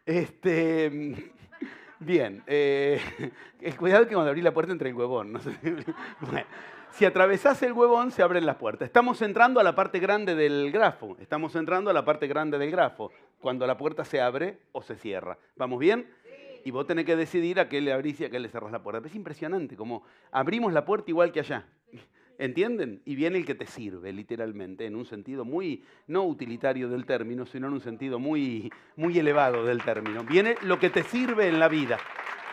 Este, bien, cuidado que cuando abrí la puerta entra el huevón. No sé. Bueno, si atravesás el huevón, se abren las puertas. Estamos entrando a la parte grande del grafo. Estamos entrando a la parte grande del grafo, cuando la puerta se abre o se cierra. ¿Vamos bien? Y vos tenés que decidir a qué le abrís y a qué le cerrás la puerta. Es impresionante, como abrimos la puerta igual que allá. ¿Entienden? Y viene el que te sirve, literalmente, en un sentido muy, no utilitario del término, sino en un sentido muy, muy elevado del término. Viene lo que te sirve en la vida.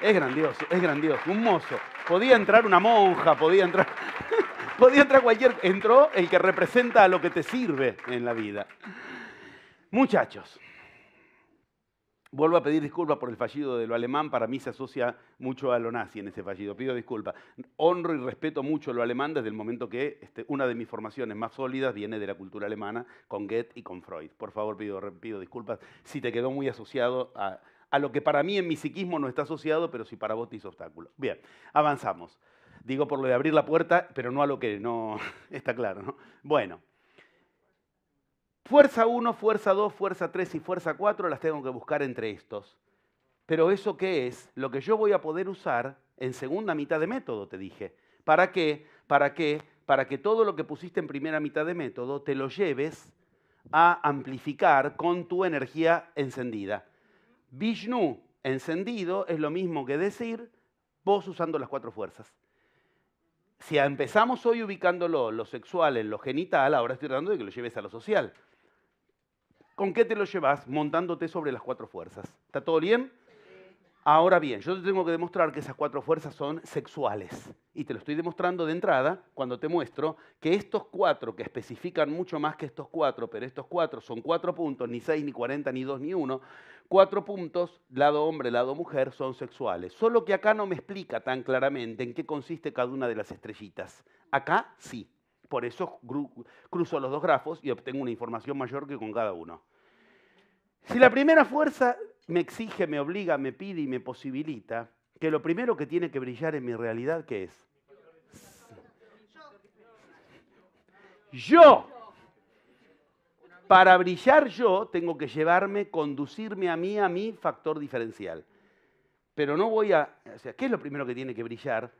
Es grandioso, es grandioso. Un mozo. Podía entrar una monja, podía entrar, podía entrar cualquier... Entró el que representa a lo que te sirve en la vida. Muchachos. Vuelvo a pedir disculpas por el fallido de lo alemán, para mí se asocia mucho a lo nazi en ese fallido, pido disculpas. Honro y respeto mucho lo alemán desde el momento que una de mis formaciones más sólidas viene de la cultura alemana, con Goethe y con Freud. Por favor, pido disculpas si te quedó muy asociado a lo que para mí en mi psiquismo no está asociado, pero si para vos te hizo obstáculo. Bien, avanzamos. Digo por lo de abrir la puerta, pero no a lo que no está claro, ¿no? Bueno. Fuerza 1, fuerza 2, fuerza 3 y fuerza 4 las tengo que buscar entre estos. Pero ¿eso qué es? Lo que yo voy a poder usar en segunda mitad de método, te dije. ¿Para qué? ¿Para qué? Para que todo lo que pusiste en primera mitad de método te lo lleves a amplificar con tu energía encendida. Vishnu encendido es lo mismo que decir vos usando las 4 fuerzas. Si empezamos hoy ubicándolo, lo sexual en lo genital, ahora estoy tratando de que lo lleves a lo social. ¿Con qué te lo llevas? Montándote sobre las 4 fuerzas. ¿Está todo bien? Ahora bien, yo te tengo que demostrar que esas 4 fuerzas son sexuales. Y te lo estoy demostrando de entrada cuando te muestro que estos 4, que especifican mucho más que estos 4, pero estos 4 son 4 puntos, ni 6, ni 40, ni 2, ni 1, 4 puntos, lado hombre, lado mujer, son sexuales. Solo que acá no me explica tan claramente en qué consiste cada una de las estrellitas. Acá sí. Por eso cruzo los 2 grafos y obtengo una información mayor que con cada uno. Si la primera fuerza me exige, me obliga, me pide y me posibilita, que lo primero que tiene que brillar en mi realidad, ¿qué es? Yo. Para brillar yo, tengo que conducirme a mi factor diferencial. Pero no voy a... O sea, ¿qué es lo primero que tiene que brillar?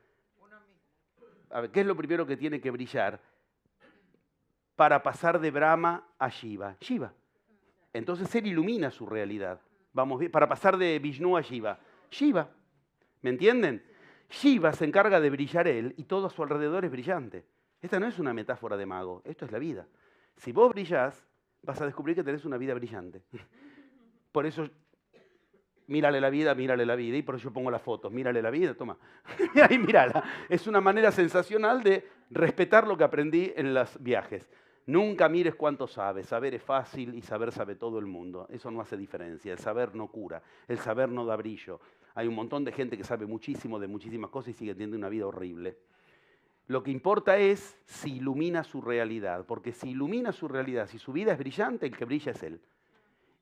A ver, ¿qué es lo primero que tiene que brillar para pasar de Brahma a Shiva? Shiva. Entonces él ilumina su realidad. Vamos bien, para pasar de Vishnu a Shiva. Shiva. ¿Me entienden? Shiva se encarga de brillar él y todo a su alrededor es brillante. Esta no es una metáfora de mago, esto es la vida. Si vos brillás, vas a descubrir que tenés una vida brillante. Por eso, mírale la vida, y por eso yo pongo las fotos. Mírale la vida, toma. Y mírala. Es una manera sensacional de respetar lo que aprendí en los viajes. Nunca mires cuánto sabes. Saber es fácil y saber sabe todo el mundo. Eso no hace diferencia. El saber no cura. El saber no da brillo. Hay un montón de gente que sabe muchísimo de muchísimas cosas y sigue teniendo una vida horrible. Lo que importa es si ilumina su realidad. Porque si ilumina su realidad, si su vida es brillante, el que brilla es él.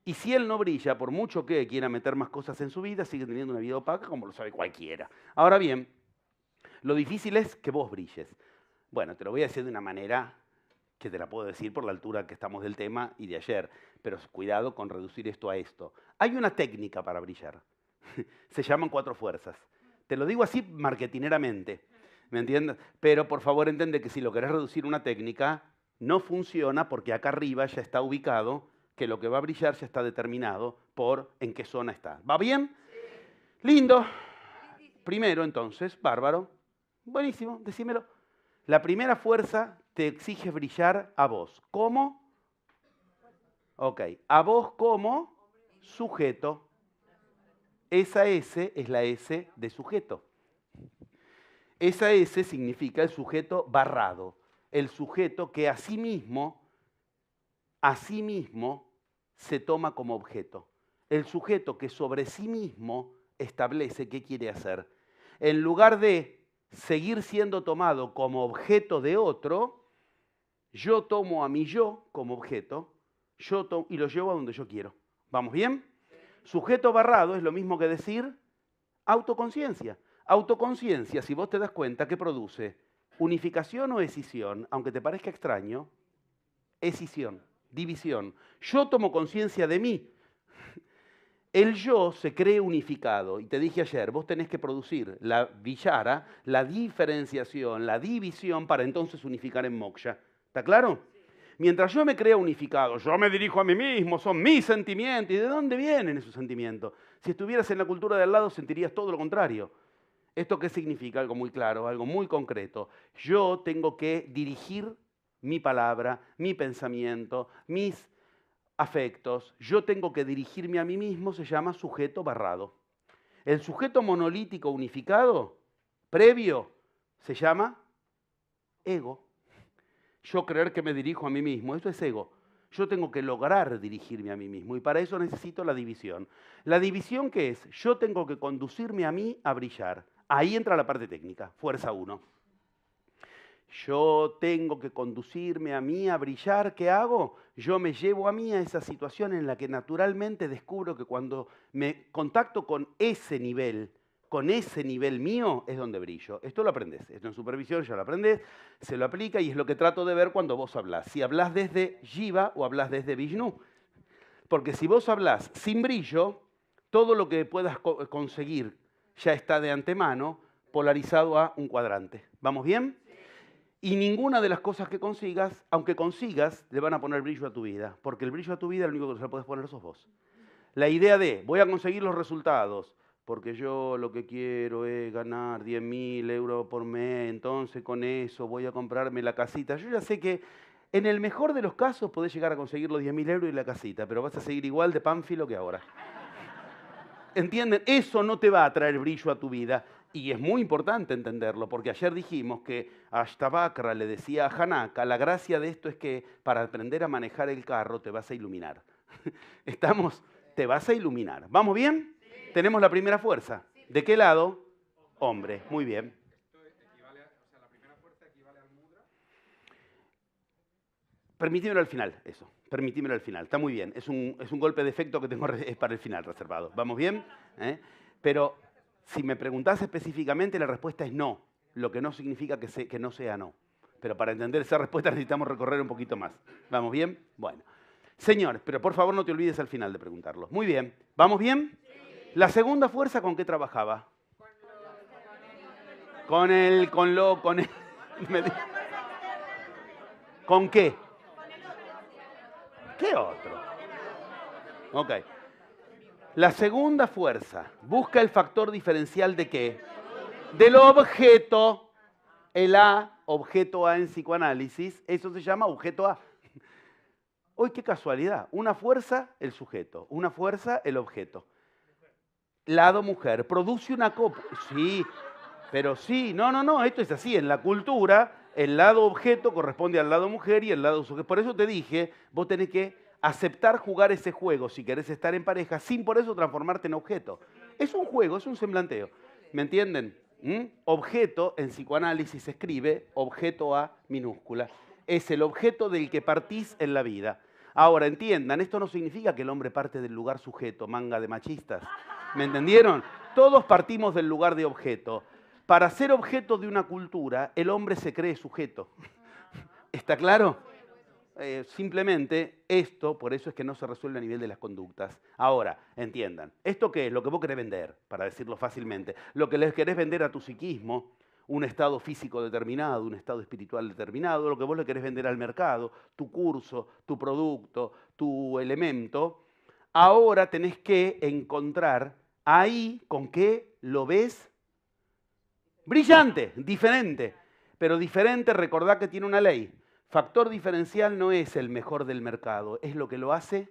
Y si él no brilla, por mucho que quiera meter más cosas en su vida, sigue teniendo una vida opaca como lo sabe cualquiera. Ahora bien, lo difícil es que vos brilles. Bueno, te lo voy a decir de una manera que te la puedo decir por la altura que estamos del tema y de ayer, pero cuidado con reducir esto a esto. Hay una técnica para brillar. Se llaman 4 fuerzas. Te lo digo así marketineramente, ¿me entiendes? Pero por favor entiende que si lo querés reducir a una técnica, no funciona porque acá arriba ya está ubicado que lo que va a brillar ya está determinado por en qué zona está. ¿Va bien? Lindo. Primero, entonces, bárbaro. Buenísimo, decímelo. La primera fuerza te exige brillar a vos. ¿Cómo? Ok, a vos como sujeto. Esa S es la S de sujeto. Esa S significa el sujeto barrado, el sujeto que a sí mismo se toma como objeto. El sujeto que sobre sí mismo establece qué quiere hacer. En lugar de seguir siendo tomado como objeto de otro, yo tomo a mi yo como objeto y lo llevo a donde yo quiero. ¿Vamos bien? Sujeto barrado es lo mismo que decir autoconciencia. Autoconciencia, si vos te das cuenta, ¿qué produce? Unificación o escisión, aunque te parezca extraño, escisión, división. Yo tomo conciencia de mí. El yo se cree unificado. Y te dije ayer, vos tenés que producir la villara, la diferenciación, la división, para entonces unificar en moksha. ¿Está claro? Mientras yo me crea unificado, yo me dirijo a mí mismo, son mis sentimientos. ¿Y de dónde vienen esos sentimientos? Si estuvieras en la cultura de al lado, sentirías todo lo contrario. ¿Esto qué significa? Algo muy claro, algo muy concreto. Yo tengo que dirigir mi palabra, mi pensamiento, mis afectos. Yo tengo que dirigirme a mí mismo, se llama sujeto barrado. El sujeto monolítico unificado, previo, se llama ego. Yo creer que me dirijo a mí mismo, eso es ego. Yo tengo que lograr dirigirme a mí mismo y para eso necesito la división. ¿La división qué es? Yo tengo que conducirme a mí a brillar. Ahí entra la parte técnica, fuerza 1. Yo tengo que conducirme a mí a brillar. ¿Qué hago? Yo me llevo a mí a esa situación en la que naturalmente descubro que cuando me contacto con ese nivel mío, es donde brillo. Esto lo aprendés. Esto en supervisión ya lo aprendés, se lo aplica y es lo que trato de ver cuando vos hablás. Si hablás desde Jiva o hablás desde Vishnu. Porque si vos hablás sin brillo, todo lo que puedas conseguir ya está de antemano polarizado a un cuadrante. ¿Vamos bien? Y ninguna de las cosas que consigas, aunque consigas, le van a poner brillo a tu vida. Porque el brillo a tu vida, el único que se lo puedes poner sos vos. La idea de, voy a conseguir los resultados, porque yo lo que quiero es ganar 10.000 euros por mes, entonces con eso voy a comprarme la casita. Yo ya sé que en el mejor de los casos podés llegar a conseguir los 10.000 euros y la casita, pero vas a seguir igual de pánfilo que ahora. ¿Entienden? Eso no te va a traer brillo a tu vida. Y es muy importante entenderlo, porque ayer dijimos que Ashtavakra le decía a Janaka, la gracia de esto es que para aprender a manejar el carro te vas a iluminar. ¿Estamos? Te vas a iluminar. ¿Vamos bien? Sí. Tenemos la primera fuerza. Sí. ¿De qué lado? Hombre. Muy bien. ¿Esto equivale la primera fuerza equivale al mudra? Permitímelo al final, eso. Permitímelo al final. Está muy bien. Es un golpe de efecto que tengo para el final reservado. ¿Vamos bien? Pero si me preguntás específicamente, la respuesta es no. Lo que no significa que no sea no. Pero para entender esa respuesta necesitamos recorrer un poquito más. ¿Vamos bien? Bueno. Señores, pero por favor no te olvides al final de preguntarlo. Muy bien. ¿Vamos bien? Sí. La segunda fuerza, ¿con qué trabajaba? Con el... ¿Con qué? ¿Qué otro? Ok. La segunda fuerza busca el factor diferencial ¿de qué? Del objeto. El A, objeto A en psicoanálisis, eso se llama objeto A. Hoy qué casualidad. Una fuerza, el sujeto. Una fuerza, el objeto. Lado mujer. Produce una copa. Sí, pero sí. No. Esto es así. En la cultura, el lado objeto corresponde al lado mujer y el lado sujeto. Por eso te dije, vos tenés que aceptar jugar ese juego si querés estar en pareja, sin por eso transformarte en objeto. Es un juego, es un semblanteo. ¿Me entienden? Objeto, en psicoanálisis se escribe objeto A minúscula. Es el objeto del que partís en la vida. Ahora, entiendan, esto no significa que el hombre parte del lugar sujeto, manga de machistas. ¿Me entendieron? Todos partimos del lugar de objeto. Para ser objeto de una cultura, el hombre se cree sujeto. ¿Está claro? Simplemente esto, por eso es que no se resuelve a nivel de las conductas. Ahora, entiendan, ¿esto qué es? Lo que vos querés vender, para decirlo fácilmente. Lo que les querés vender a tu psiquismo, un estado físico determinado, un estado espiritual determinado, lo que vos le querés vender al mercado, tu curso, tu producto, tu elemento, ahora tenés que encontrar ahí con qué lo ves brillante, diferente. Pero diferente, recordá que tiene una ley. Factor diferencial no es el mejor del mercado, es lo que lo hace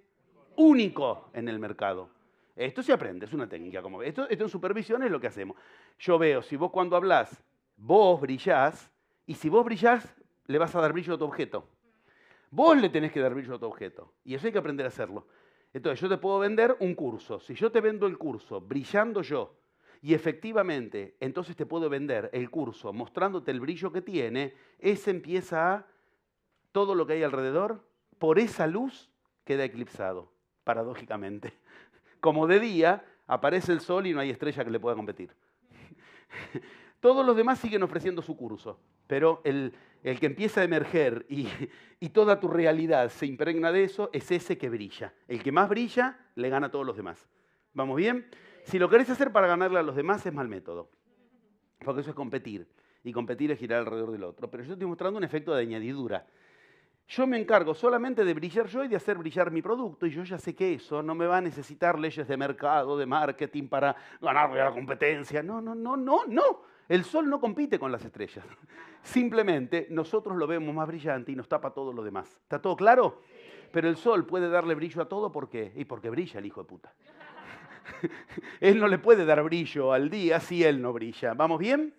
único en el mercado. Esto se aprende, es una técnica. Como esto en supervisión es lo que hacemos. Yo veo, si vos cuando hablás, vos brillás, y si vos brillás, le vas a dar brillo a tu objeto. Vos le tenés que dar brillo a tu objeto, y eso hay que aprender a hacerlo. Entonces, yo te puedo vender un curso. Si yo te vendo el curso brillando yo, y efectivamente, entonces te puedo vender el curso mostrándote el brillo que tiene, ese empieza a... todo lo que hay alrededor, por esa luz queda eclipsado, paradójicamente. Como de día, aparece el sol y no hay estrella que le pueda competir. Todos los demás siguen ofreciendo su curso, pero el que empieza a emerger y toda tu realidad se impregna de eso, es ese que brilla. El que más brilla, le gana a todos los demás. ¿Vamos bien? Si lo querés hacer para ganarle a los demás es mal método, porque eso es competir, y competir es girar alrededor del otro. Pero yo estoy mostrando un efecto de añadidura. Yo me encargo solamente de brillar yo y de hacer brillar mi producto, y yo ya sé que eso no me va a necesitar leyes de mercado, de marketing para ganarle a la competencia. No, no, no, no, no. El sol no compite con las estrellas. Simplemente nosotros lo vemos más brillante y nos tapa todo lo demás. ¿Está todo claro? Pero el sol puede darle brillo a todo, ¿por qué? Y porque brilla el hijo de puta. Él no le puede dar brillo al día si él no brilla. ¿Vamos bien?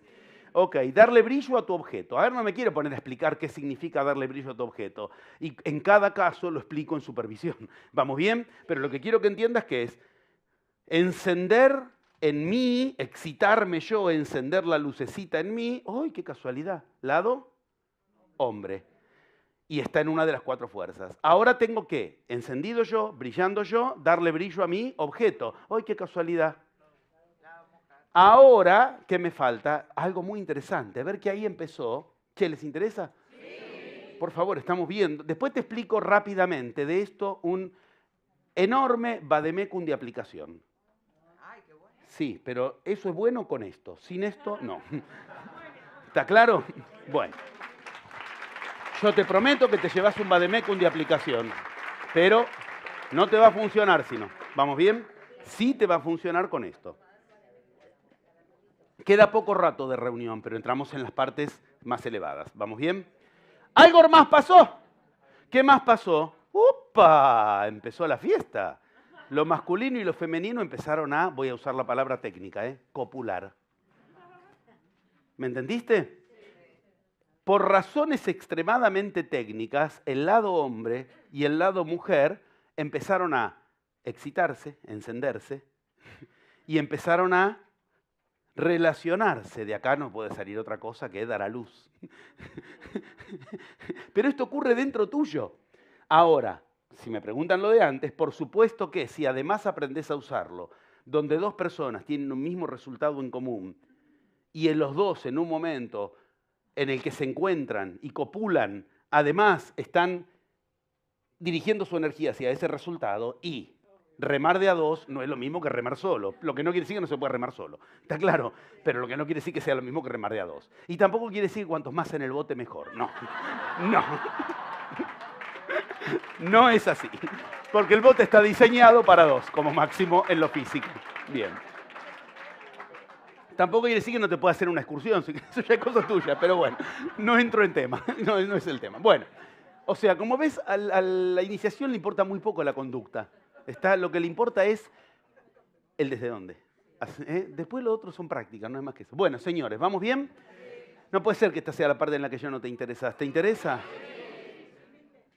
Ok, darle brillo a tu objeto. A ver, no me quiero poner a explicar qué significa darle brillo a tu objeto. Y en cada caso lo explico en supervisión. ¿Vamos bien? Pero lo que quiero que entiendas que es encender en mí, excitarme yo, encender la lucecita en mí. ¡Ay, qué casualidad! Lado, hombre. Y está en una de las 4 fuerzas. Ahora tengo que, encendido yo, brillando yo, darle brillo a mi objeto. ¡Ay, qué casualidad! Ahora, ¿qué me falta? Algo muy interesante. A ver que ahí empezó. ¿Qué, les interesa? Sí. Por favor, estamos viendo. Después te explico rápidamente de esto un enorme vademecum de aplicación. Ay, qué bueno. Sí, pero eso es bueno con esto. Sin esto, no. ¿Está claro? Bueno. Yo te prometo que te llevas un vademecum de aplicación. Pero no te va a funcionar si no. ¿Vamos bien? Sí te va a funcionar con esto. Queda poco rato de reunión, pero entramos en las partes más elevadas. ¿Vamos bien? ¿Algo más pasó? ¿Qué más pasó? ¡Upa! Empezó la fiesta. Lo masculino y lo femenino empezaron a, voy a usar la palabra técnica, copular. ¿Me entendiste? Por razones extremadamente técnicas, el lado hombre y el lado mujer empezaron a excitarse, encenderse, y empezaron a relacionarse. De acá no puede salir otra cosa que dar a luz. Pero esto ocurre dentro tuyo. Ahora, si me preguntan lo de antes, por supuesto que si además aprendes a usarlo, donde 2 personas tienen un mismo resultado en común, y en los dos en un momento en el que se encuentran y copulan, además están dirigiendo su energía hacia ese resultado, y remar de a 2 no es lo mismo que remar solo. Lo que no quiere decir que no se puede remar solo. ¿Está claro? Pero lo que no quiere decir que sea lo mismo que remar de a 2. Y tampoco quiere decir que cuantos más en el bote mejor. No. No. No es así. Porque el bote está diseñado para 2, como máximo en lo físico. Bien. Tampoco quiere decir que no te pueda hacer una excursión. Eso ya es cosa tuya. Pero bueno, no entro en tema. No es el tema. Bueno. O sea, como ves, a la iniciación le importa muy poco la conducta. Lo que le importa es el desde dónde. Después lo otro son prácticas, no es más que eso. Bueno, señores, ¿vamos bien? No puede ser que esta sea la parte en la que yo no te interesas. ¿Te interesa?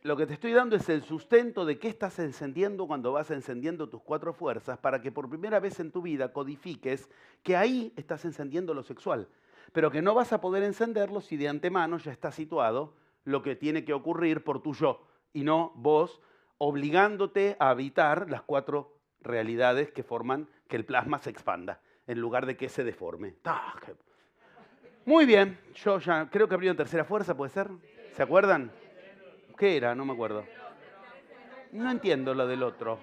Lo que te estoy dando es el sustento de qué estás encendiendo cuando vas encendiendo tus 4 fuerzas para que por primera vez en tu vida codifiques que ahí estás encendiendo lo sexual, pero que no vas a poder encenderlo si de antemano ya está situado lo que tiene que ocurrir por tu yo y no vos obligándote a habitar las 4 realidades que forman que el plasma se expanda, en lugar de que se deforme. Muy bien, yo ya creo que abrió en tercera fuerza, ¿puede ser? ¿Se acuerdan? ¿Qué era? No me acuerdo. No entiendo lo del otro.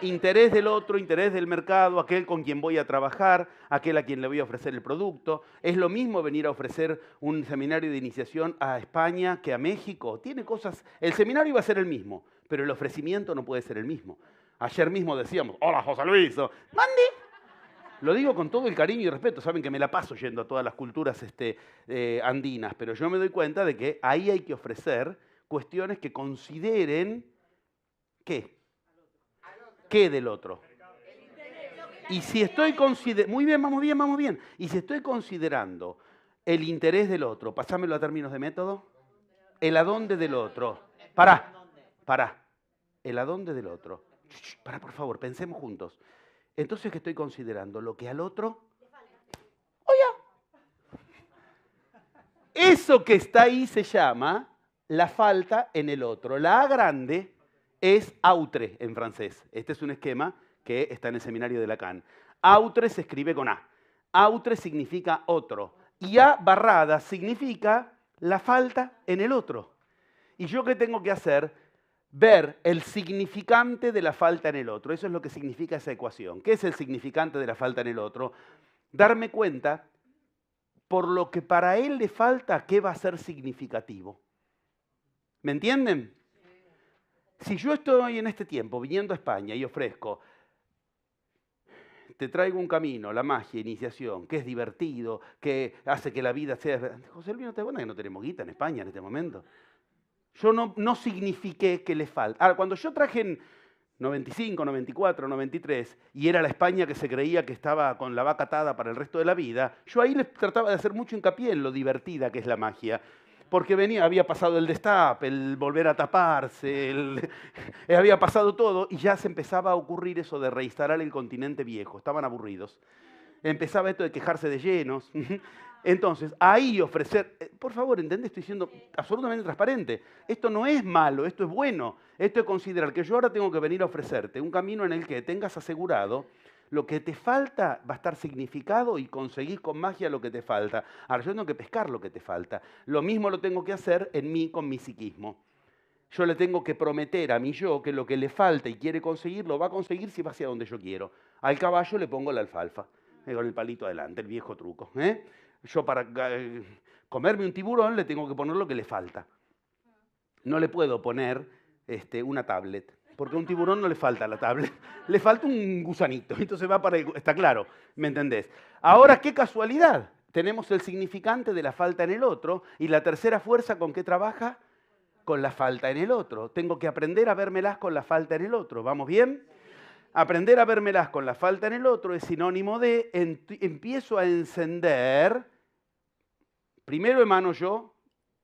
Interés del otro, interés del mercado, aquel con quien voy a trabajar, aquel a quien le voy a ofrecer el producto. Es lo mismo venir a ofrecer un seminario de iniciación a España que a México. Tiene cosas. El seminario iba a ser el mismo, pero el ofrecimiento no puede ser el mismo. Ayer mismo decíamos, hola José Luis, mande. Lo digo con todo el cariño y respeto. Saben que me la paso yendo a todas las culturas andinas, pero yo me doy cuenta de que ahí hay que ofrecer cuestiones que consideren ¿qué? ¿Qué del otro? Y si estoy considerando, muy bien, vamos bien. Y si estoy considerando el interés del otro, pasámelo a términos de método, el adónde del otro. Pará. El adónde del otro. Pará, por favor, pensemos juntos. Entonces, ¿qué estoy considerando? Lo que al otro... Oye, eso que está ahí se llama la falta en el otro. La A grande es autre en francés. Este es un esquema que está en el seminario de Lacan. Autre se escribe con A. Autre significa otro. Y A barrada significa la falta en el otro. ¿Y yo qué tengo que hacer? ver el significante de la falta en el otro. Eso es lo que significa esa ecuación. ¿Qué es el significante de la falta en el otro? Darme cuenta por lo que para él le falta, qué va a ser significativo. ¿Me entienden? Si yo estoy en este tiempo viniendo a España y ofrezco, te traigo un camino, la magia, iniciación, que es divertido, que hace que la vida sea... José Luis, ¿no te das cuenta que no tenemos guita en España en este momento? Yo no signifiqué que le falta. Ahora, cuando yo traje en 95, 94, 93, y era la España que se creía que estaba con la vaca atada para el resto de la vida, yo ahí les trataba de hacer mucho hincapié en lo divertida que es la magia. Porque había pasado el destape, el volver a taparse, había pasado todo, y ya se empezaba a ocurrir eso de reinstalar el continente viejo. Estaban aburridos. Empezaba esto de quejarse de llenos. Entonces, ahí ofrecer, por favor, ¿entendés? Estoy siendo absolutamente transparente. Esto no es malo, esto es bueno. Esto es considerar que yo ahora tengo que venir a ofrecerte un camino en el que tengas asegurado lo que te falta, va a estar significado y conseguís con magia lo que te falta. Ahora, yo tengo que pescar lo que te falta. Lo mismo lo tengo que hacer en mí con mi psiquismo. Yo le tengo que prometer a mi yo que lo que le falta y quiere conseguir, lo va a conseguir si va hacia donde yo quiero. Al caballo le pongo la alfalfa, con el palito adelante, el viejo truco. Yo para comerme un tiburón le tengo que poner lo que le falta. No le puedo poner una tablet, porque a un tiburón no le falta la tablet, le falta un gusanito, entonces va para el... Está claro, ¿me entendés? Ahora, qué casualidad, tenemos el significante de la falta en el otro, y la tercera fuerza, ¿con qué trabaja? Con la falta en el otro. Tengo que aprender a vérmelas con la falta en el otro, ¿vamos bien? Aprender a vérmelas con la falta en el otro es sinónimo de empiezo a encender, primero emano yo,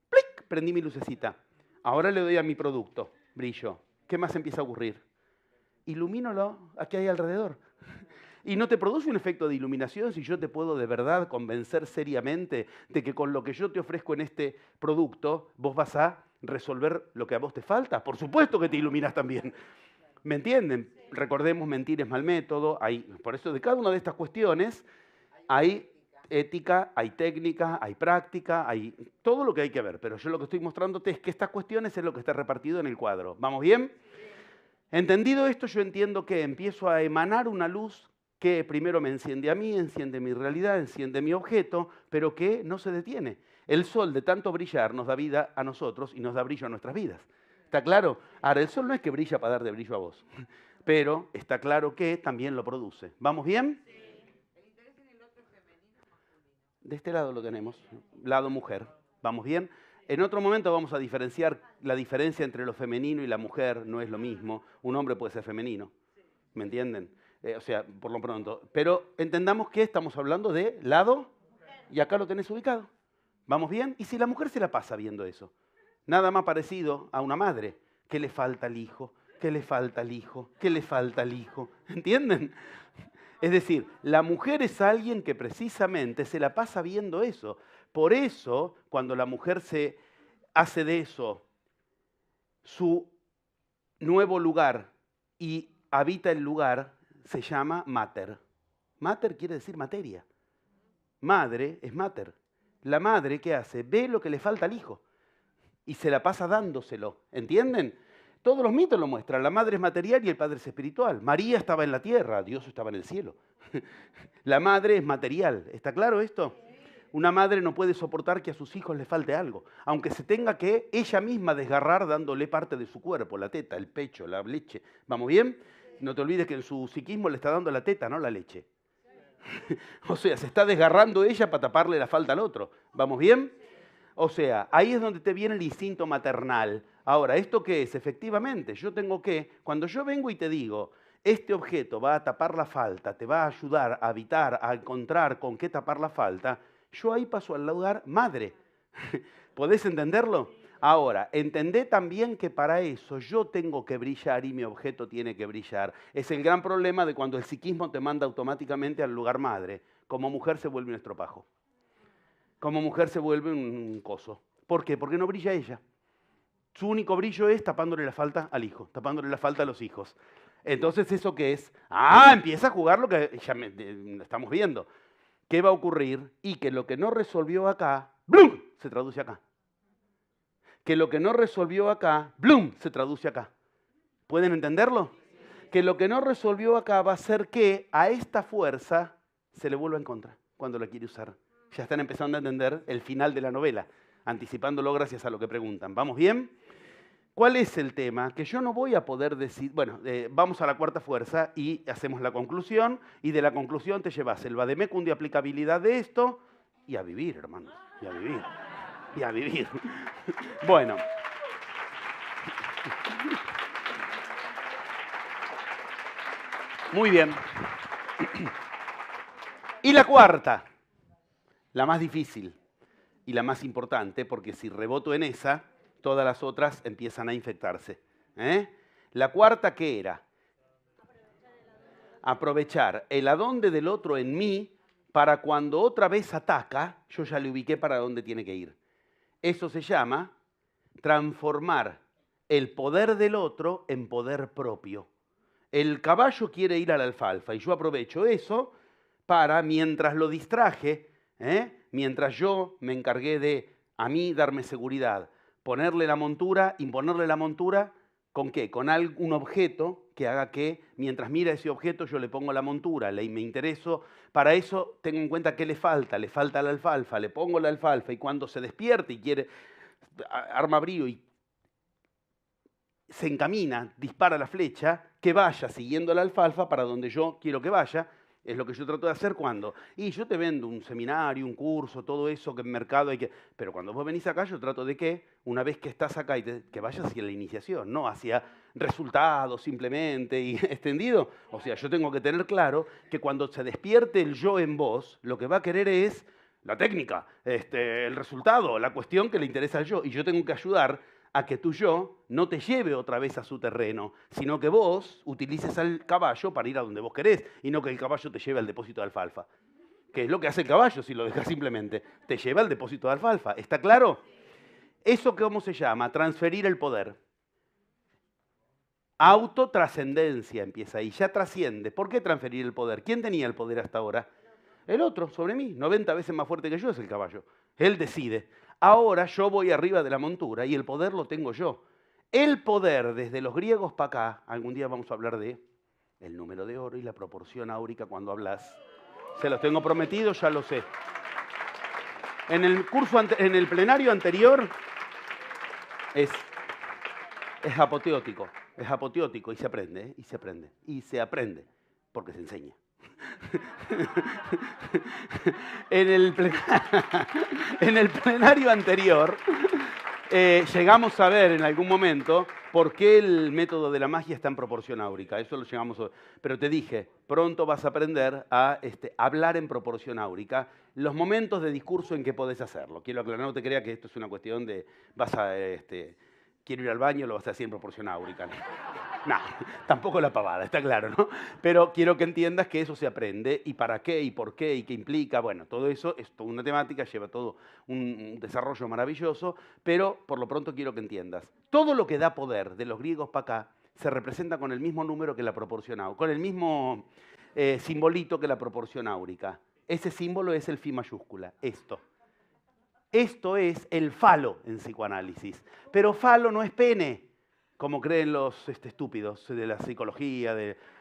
¡plic!, prendí mi lucecita. Ahora le doy a mi producto, brillo. ¿Qué más empieza a ocurrir? Ilumínalo a qué hay alrededor. Y no te produce un efecto de iluminación si yo te puedo de verdad convencer seriamente de que con lo que yo te ofrezco en este producto vos vas a resolver lo que a vos te falta. Por supuesto que te iluminas también. ¿Me entienden? Recordemos, mentir es mal método. Por eso de cada una de estas cuestiones hay ética, hay técnica, hay práctica, hay todo lo que hay que ver. Pero yo lo que estoy mostrándote es que estas cuestiones es lo que está repartido en el cuadro. ¿Vamos bien? Entendido esto, yo entiendo que empiezo a emanar una luz que primero me enciende a mí, enciende mi realidad, enciende mi objeto, pero que no se detiene. El sol, de tanto brillar, nos da vida a nosotros y nos da brillo a nuestras vidas. ¿Está claro? Ahora, el sol no es que brilla para dar de brillo a vos, pero está claro que también lo produce. ¿Vamos bien? Sí. El interés en el otro es femenino o masculino. De este lado lo tenemos, lado mujer. ¿Vamos bien? En otro momento vamos a diferenciar la diferencia entre lo femenino y la mujer, no es lo mismo. Un hombre puede ser femenino, ¿me entienden? O sea, por lo pronto. Pero entendamos que estamos hablando de lado y acá lo tenés ubicado. ¿Vamos bien? Y si la mujer se la pasa viendo eso. Nada más parecido a una madre. ¿Qué le falta al hijo? ¿Qué le falta al hijo? ¿Qué le falta al hijo? ¿Entienden? Es decir, la mujer es alguien que precisamente se la pasa viendo eso. Por eso, cuando la mujer se hace de eso su nuevo lugar y habita el lugar, se llama mater. Mater quiere decir materia. Madre es mater. La madre, ¿qué hace? Ve lo que le falta al hijo y se la pasa dándoselo. ¿Entienden? Todos los mitos lo muestran. La madre es material y el padre es espiritual. María estaba en la tierra, Dios estaba en el cielo. La madre es material. ¿Está claro esto? Una madre no puede soportar que a sus hijos les falte algo, aunque se tenga que ella misma desgarrar dándole parte de su cuerpo, la teta, el pecho, la leche. ¿Vamos bien? No te olvides que en su psiquismo le está dando la teta, no la leche. O sea, se está desgarrando ella para taparle la falta al otro. ¿Vamos bien? O sea, ahí es donde te viene el instinto maternal. Ahora, ¿esto qué es? Efectivamente, yo tengo que, cuando yo vengo y te digo, este objeto va a tapar la falta, te va a ayudar a habitar, a encontrar con qué tapar la falta, yo ahí paso al lugar madre. ¿Podés entenderlo? Ahora, entendé también que para eso yo tengo que brillar y mi objeto tiene que brillar. Es el gran problema de cuando el psiquismo te manda automáticamente al lugar madre. Como mujer se vuelve un estropajo. Como mujer se vuelve un coso. ¿Por qué? Porque no brilla ella. Su único brillo es tapándole la falta al hijo, tapándole la falta a los hijos. Entonces, ¿eso qué es? Empieza a jugar lo que ya estamos viendo. ¿Qué va a ocurrir? Y que lo que no resolvió acá, ¡blum!, se traduce acá. Que lo que no resolvió acá, ¡blum!, se traduce acá. ¿Pueden entenderlo? Que lo que no resolvió acá va a ser que a esta fuerza se le vuelva en contra cuando la quiere usar. Ya están empezando a entender el final de la novela, anticipándolo gracias a lo que preguntan. ¿Vamos bien? ¿Cuál es el tema? Que yo no voy a poder decir, bueno, vamos a la cuarta fuerza y hacemos la conclusión, y de la conclusión te llevas el vademecum de aplicabilidad de esto, y a vivir, hermanos, y a vivir, y a vivir. Bueno. Muy bien. Y la cuarta, la más difícil y la más importante, porque si reboto en esa, todas las otras empiezan a infectarse. La cuarta, ¿qué era? Aprovechar el adonde del otro en mí para cuando otra vez ataca, yo ya le ubiqué para dónde tiene que ir. Eso se llama transformar el poder del otro en poder propio. El caballo quiere ir a la alfalfa y yo aprovecho eso para, mientras lo distraje, mientras yo me encargué de, a mí, darme seguridad, ponerle la montura, imponerle la montura, ¿con qué? Con un objeto que haga que, mientras mira ese objeto, yo le pongo la montura, me intereso. Para eso tengo en cuenta qué le falta la alfalfa, le pongo la alfalfa y cuando se despierte y quiere, arma brío y se encamina, dispara la flecha, que vaya siguiendo la alfalfa para donde yo quiero que vaya. Es lo que yo trato de hacer cuando. Y yo te vendo un seminario, un curso, todo eso que en mercado hay que... Pero cuando vos venís acá, yo trato de que, una vez que estás acá, que vayas hacia la iniciación, no hacia resultados simplemente y extendido. O sea, yo tengo que tener claro que cuando se despierte el yo en vos, lo que va a querer es la técnica, el resultado, la cuestión que le interesa al yo. Y yo tengo que ayudar a que tu yo no te lleve otra vez a su terreno, sino que vos utilices al caballo para ir a donde vos querés y no que el caballo te lleve al depósito de alfalfa. Que es lo que hace el caballo si lo dejas simplemente. Te lleva al depósito de alfalfa. ¿Está claro? ¿Eso cómo se llama? Transferir el poder. Autotrascendencia empieza ahí, ya trasciende. ¿Por qué transferir el poder? ¿Quién tenía el poder hasta ahora? El otro, sobre mí. 90 veces más fuerte que yo es el caballo. Él decide. Ahora yo voy arriba de la montura y el poder lo tengo yo. El poder, desde los griegos para acá, algún día vamos a hablar de el número de oro y la proporción áurica cuando hablas. Se los tengo prometido, ya lo sé. En el plenario anterior es apoteótico. Es apoteótico y se aprende, y se aprende, y se aprende, porque se enseña. En el plenario anterior llegamos a ver en algún momento por qué el método de la magia está en proporción áurica. Eso lo llegamos a ver. Pero te dije, pronto vas a aprender a hablar en proporción áurica, los momentos de discurso en que podés hacerlo. Quiero aclarar, no te creas que esto es una cuestión de quiero ir al baño, lo vas a hacer en proporción áurica. No, tampoco la pavada, está claro, ¿no? Pero quiero que entiendas que eso se aprende y para qué y por qué y qué implica. Bueno, todo eso es toda una temática, lleva todo un desarrollo maravilloso, pero por lo pronto quiero que entiendas. Todo lo que da poder de los griegos para acá se representa con el mismo número que la proporción áurica, con el mismo simbolito que la proporción áurica. Ese símbolo es el phi mayúscula, esto. Esto es el falo en psicoanálisis. Pero falo no es pene, como creen los estúpidos de la psicología,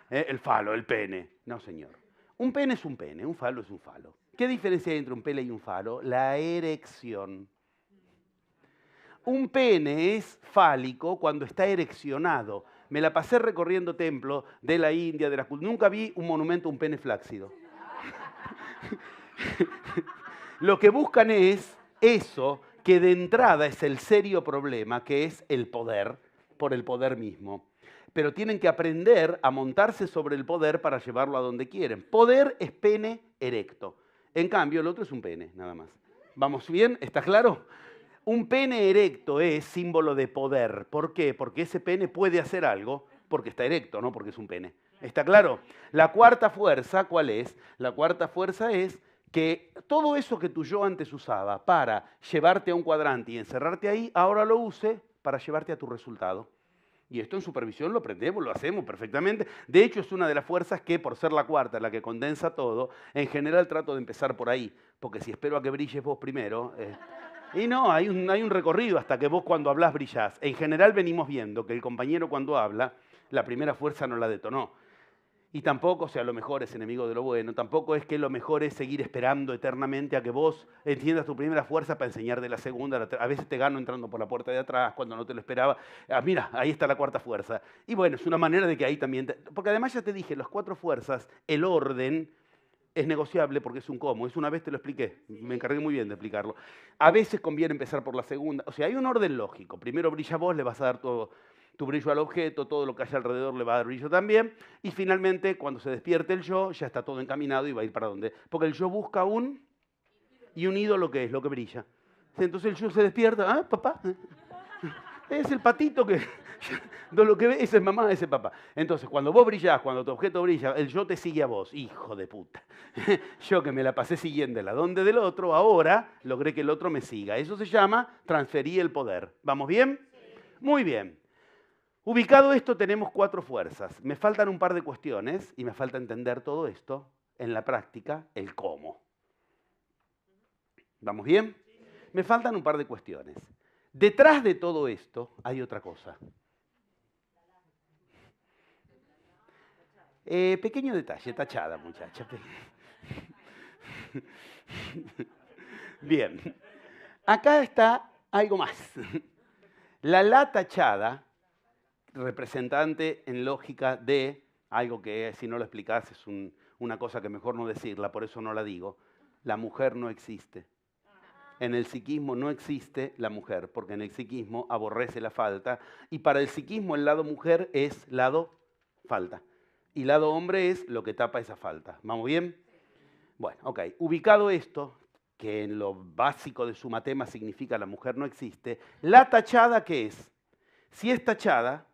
el falo, el pene. No, señor. Un pene es un pene, un falo es un falo. ¿Qué diferencia hay entre un pene y un falo? La erección. Un pene es fálico cuando está ereccionado. Me la pasé recorriendo templos de la India, de la cultura. Nunca vi un monumento a un pene flácido. Lo que buscan es eso que de entrada es el serio problema, que es el poder, por el poder mismo. Pero tienen que aprender a montarse sobre el poder para llevarlo a donde quieren. Poder es pene erecto. En cambio, el otro es un pene, nada más. ¿Vamos bien? ¿Está claro? Un pene erecto es símbolo de poder. ¿Por qué? Porque ese pene puede hacer algo porque está erecto, no porque es un pene. ¿Está claro? La cuarta fuerza, ¿cuál es? La cuarta fuerza es que todo eso que tu yo antes usaba para llevarte a un cuadrante y encerrarte ahí, ahora lo use para llevarte a tu resultado. Y esto en supervisión lo aprendemos, lo hacemos perfectamente. De hecho, es una de las fuerzas que, por ser la cuarta, la que condensa todo, en general trato de empezar por ahí. Porque si espero a que brilles vos primero... y no, hay un recorrido hasta que vos cuando hablás brillás. En general venimos viendo que el compañero cuando habla La primera fuerza no la detonó. Y tampoco, o sea, lo mejor es enemigo de lo bueno, tampoco es que lo mejor es seguir esperando eternamente a que vos entiendas tu primera fuerza para enseñar de la segunda. A veces te gano entrando por la puerta de atrás cuando no te lo esperaba. Ah, mira, ahí está la cuarta fuerza. Y bueno, es una manera de que ahí también... Porque además ya te dije, las 4 fuerzas, el orden es negociable porque es un cómo. Es una vez te lo expliqué, me encargué muy bien de explicarlo. A veces conviene empezar por la segunda. O sea, hay un orden lógico. Primero brilla vos, le vas a dar todo tu brillo al objeto, todo lo que haya alrededor le va a dar brillo también. Y finalmente, cuando se despierte el yo, ya está todo encaminado y va a ir para donde. Porque el yo busca un ídolo que es, lo que brilla. Entonces el yo se despierta, ¿ah, papá? Es el patito que... de lo que ve, ese es mamá, ese es papá. Entonces, cuando vos brillás, cuando tu objeto brilla, el yo te sigue a vos. Hijo de puta. Yo que me la pasé siguiendo el adonde del otro, ahora logré que el otro me siga. Eso se llama transferir el poder. ¿Vamos bien? Muy bien. Ubicado esto, tenemos 4 fuerzas. Me faltan un par de cuestiones y me falta entender todo esto en la práctica, el cómo. ¿Vamos bien? Me faltan un par de cuestiones. Detrás de todo esto hay otra cosa. Pequeño detalle, tachada, muchacha. Bien. Acá está algo más. La tachada, representante en lógica de algo que si no lo explicás es una cosa que mejor no decirla, por eso no la digo. La mujer no existe. En el psiquismo no existe la mujer, porque en el psiquismo aborrece la falta, y para el psiquismo el lado mujer es lado falta, y lado hombre es lo que tapa esa falta. ¿Vamos bien? Bueno, ok. Ubicado esto, que en lo básico de sumatema significa la mujer no existe, la tachada, ¿qué es? Si es tachada,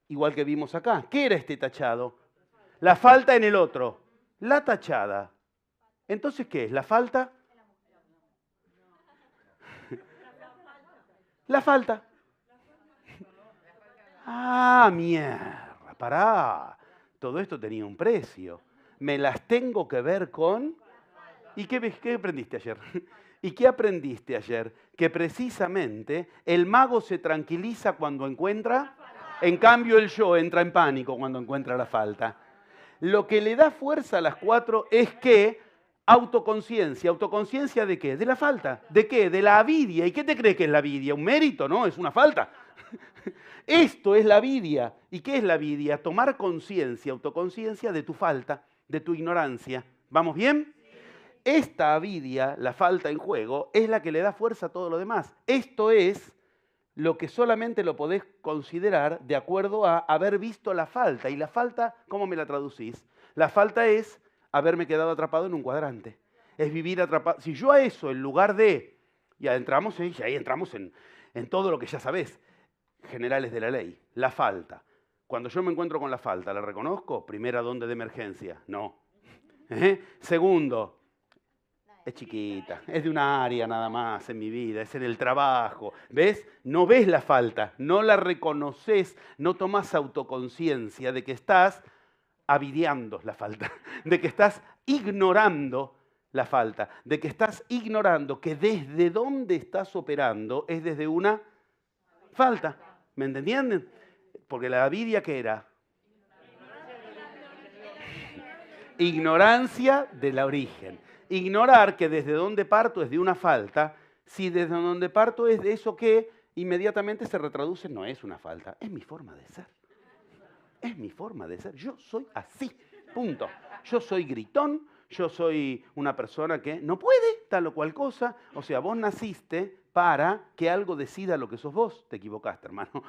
igual que vimos acá, ¿qué era este tachado? La falta en el otro. La tachada. Entonces, ¿qué es? ¿La falta? La falta. Ah, mierda, pará. Todo esto tenía un precio. Me las tengo que ver con... ¿Y qué aprendiste ayer? ¿Y qué aprendiste ayer? Que precisamente el mago se tranquiliza cuando encuentra, en cambio el yo entra en pánico cuando encuentra la falta. Lo que le da fuerza a las 4 es que autoconciencia. ¿Autoconciencia de qué? De la falta. ¿De qué? De la avidia. ¿Y qué te crees que es la avidia? ¿Un mérito? No, es una falta. Esto es la avidia. ¿Y qué es la avidia? Tomar conciencia, autoconciencia de tu falta, de tu ignorancia. ¿Vamos bien? Esta avidia, la falta en juego, es la que le da fuerza a todo lo demás. Esto es lo que solamente lo podés considerar de acuerdo a haber visto la falta. Y la falta, ¿cómo me la traducís? La falta es haberme quedado atrapado en un cuadrante. Es vivir atrapado. Si yo a eso, en lugar de... Ya entramos, y ahí entramos en todo lo que ya sabés. Generales de la ley. La falta. Cuando yo me encuentro con la falta, ¿la reconozco? Primera, ¿dónde de emergencia? No. Segundo, es chiquita, es de una área nada más en mi vida, es en el trabajo. ¿Ves? No ves la falta, no la reconoces, no tomás autoconciencia de que estás avidiando la falta, de que estás ignorando la falta, de que estás ignorando que desde donde estás operando es desde una falta. ¿Me entienden? Porque la avidia, ¿qué era? Ignorancia del origen. Ignorar que desde donde parto es de una falta, si desde donde parto es de eso que inmediatamente se retraduce, no es una falta, es mi forma de ser. Es mi forma de ser. Yo soy así, punto. Yo soy gritón, yo soy una persona que no puede tal o cual cosa. O sea, vos naciste para que algo decida lo que sos vos. Te equivocaste, hermano.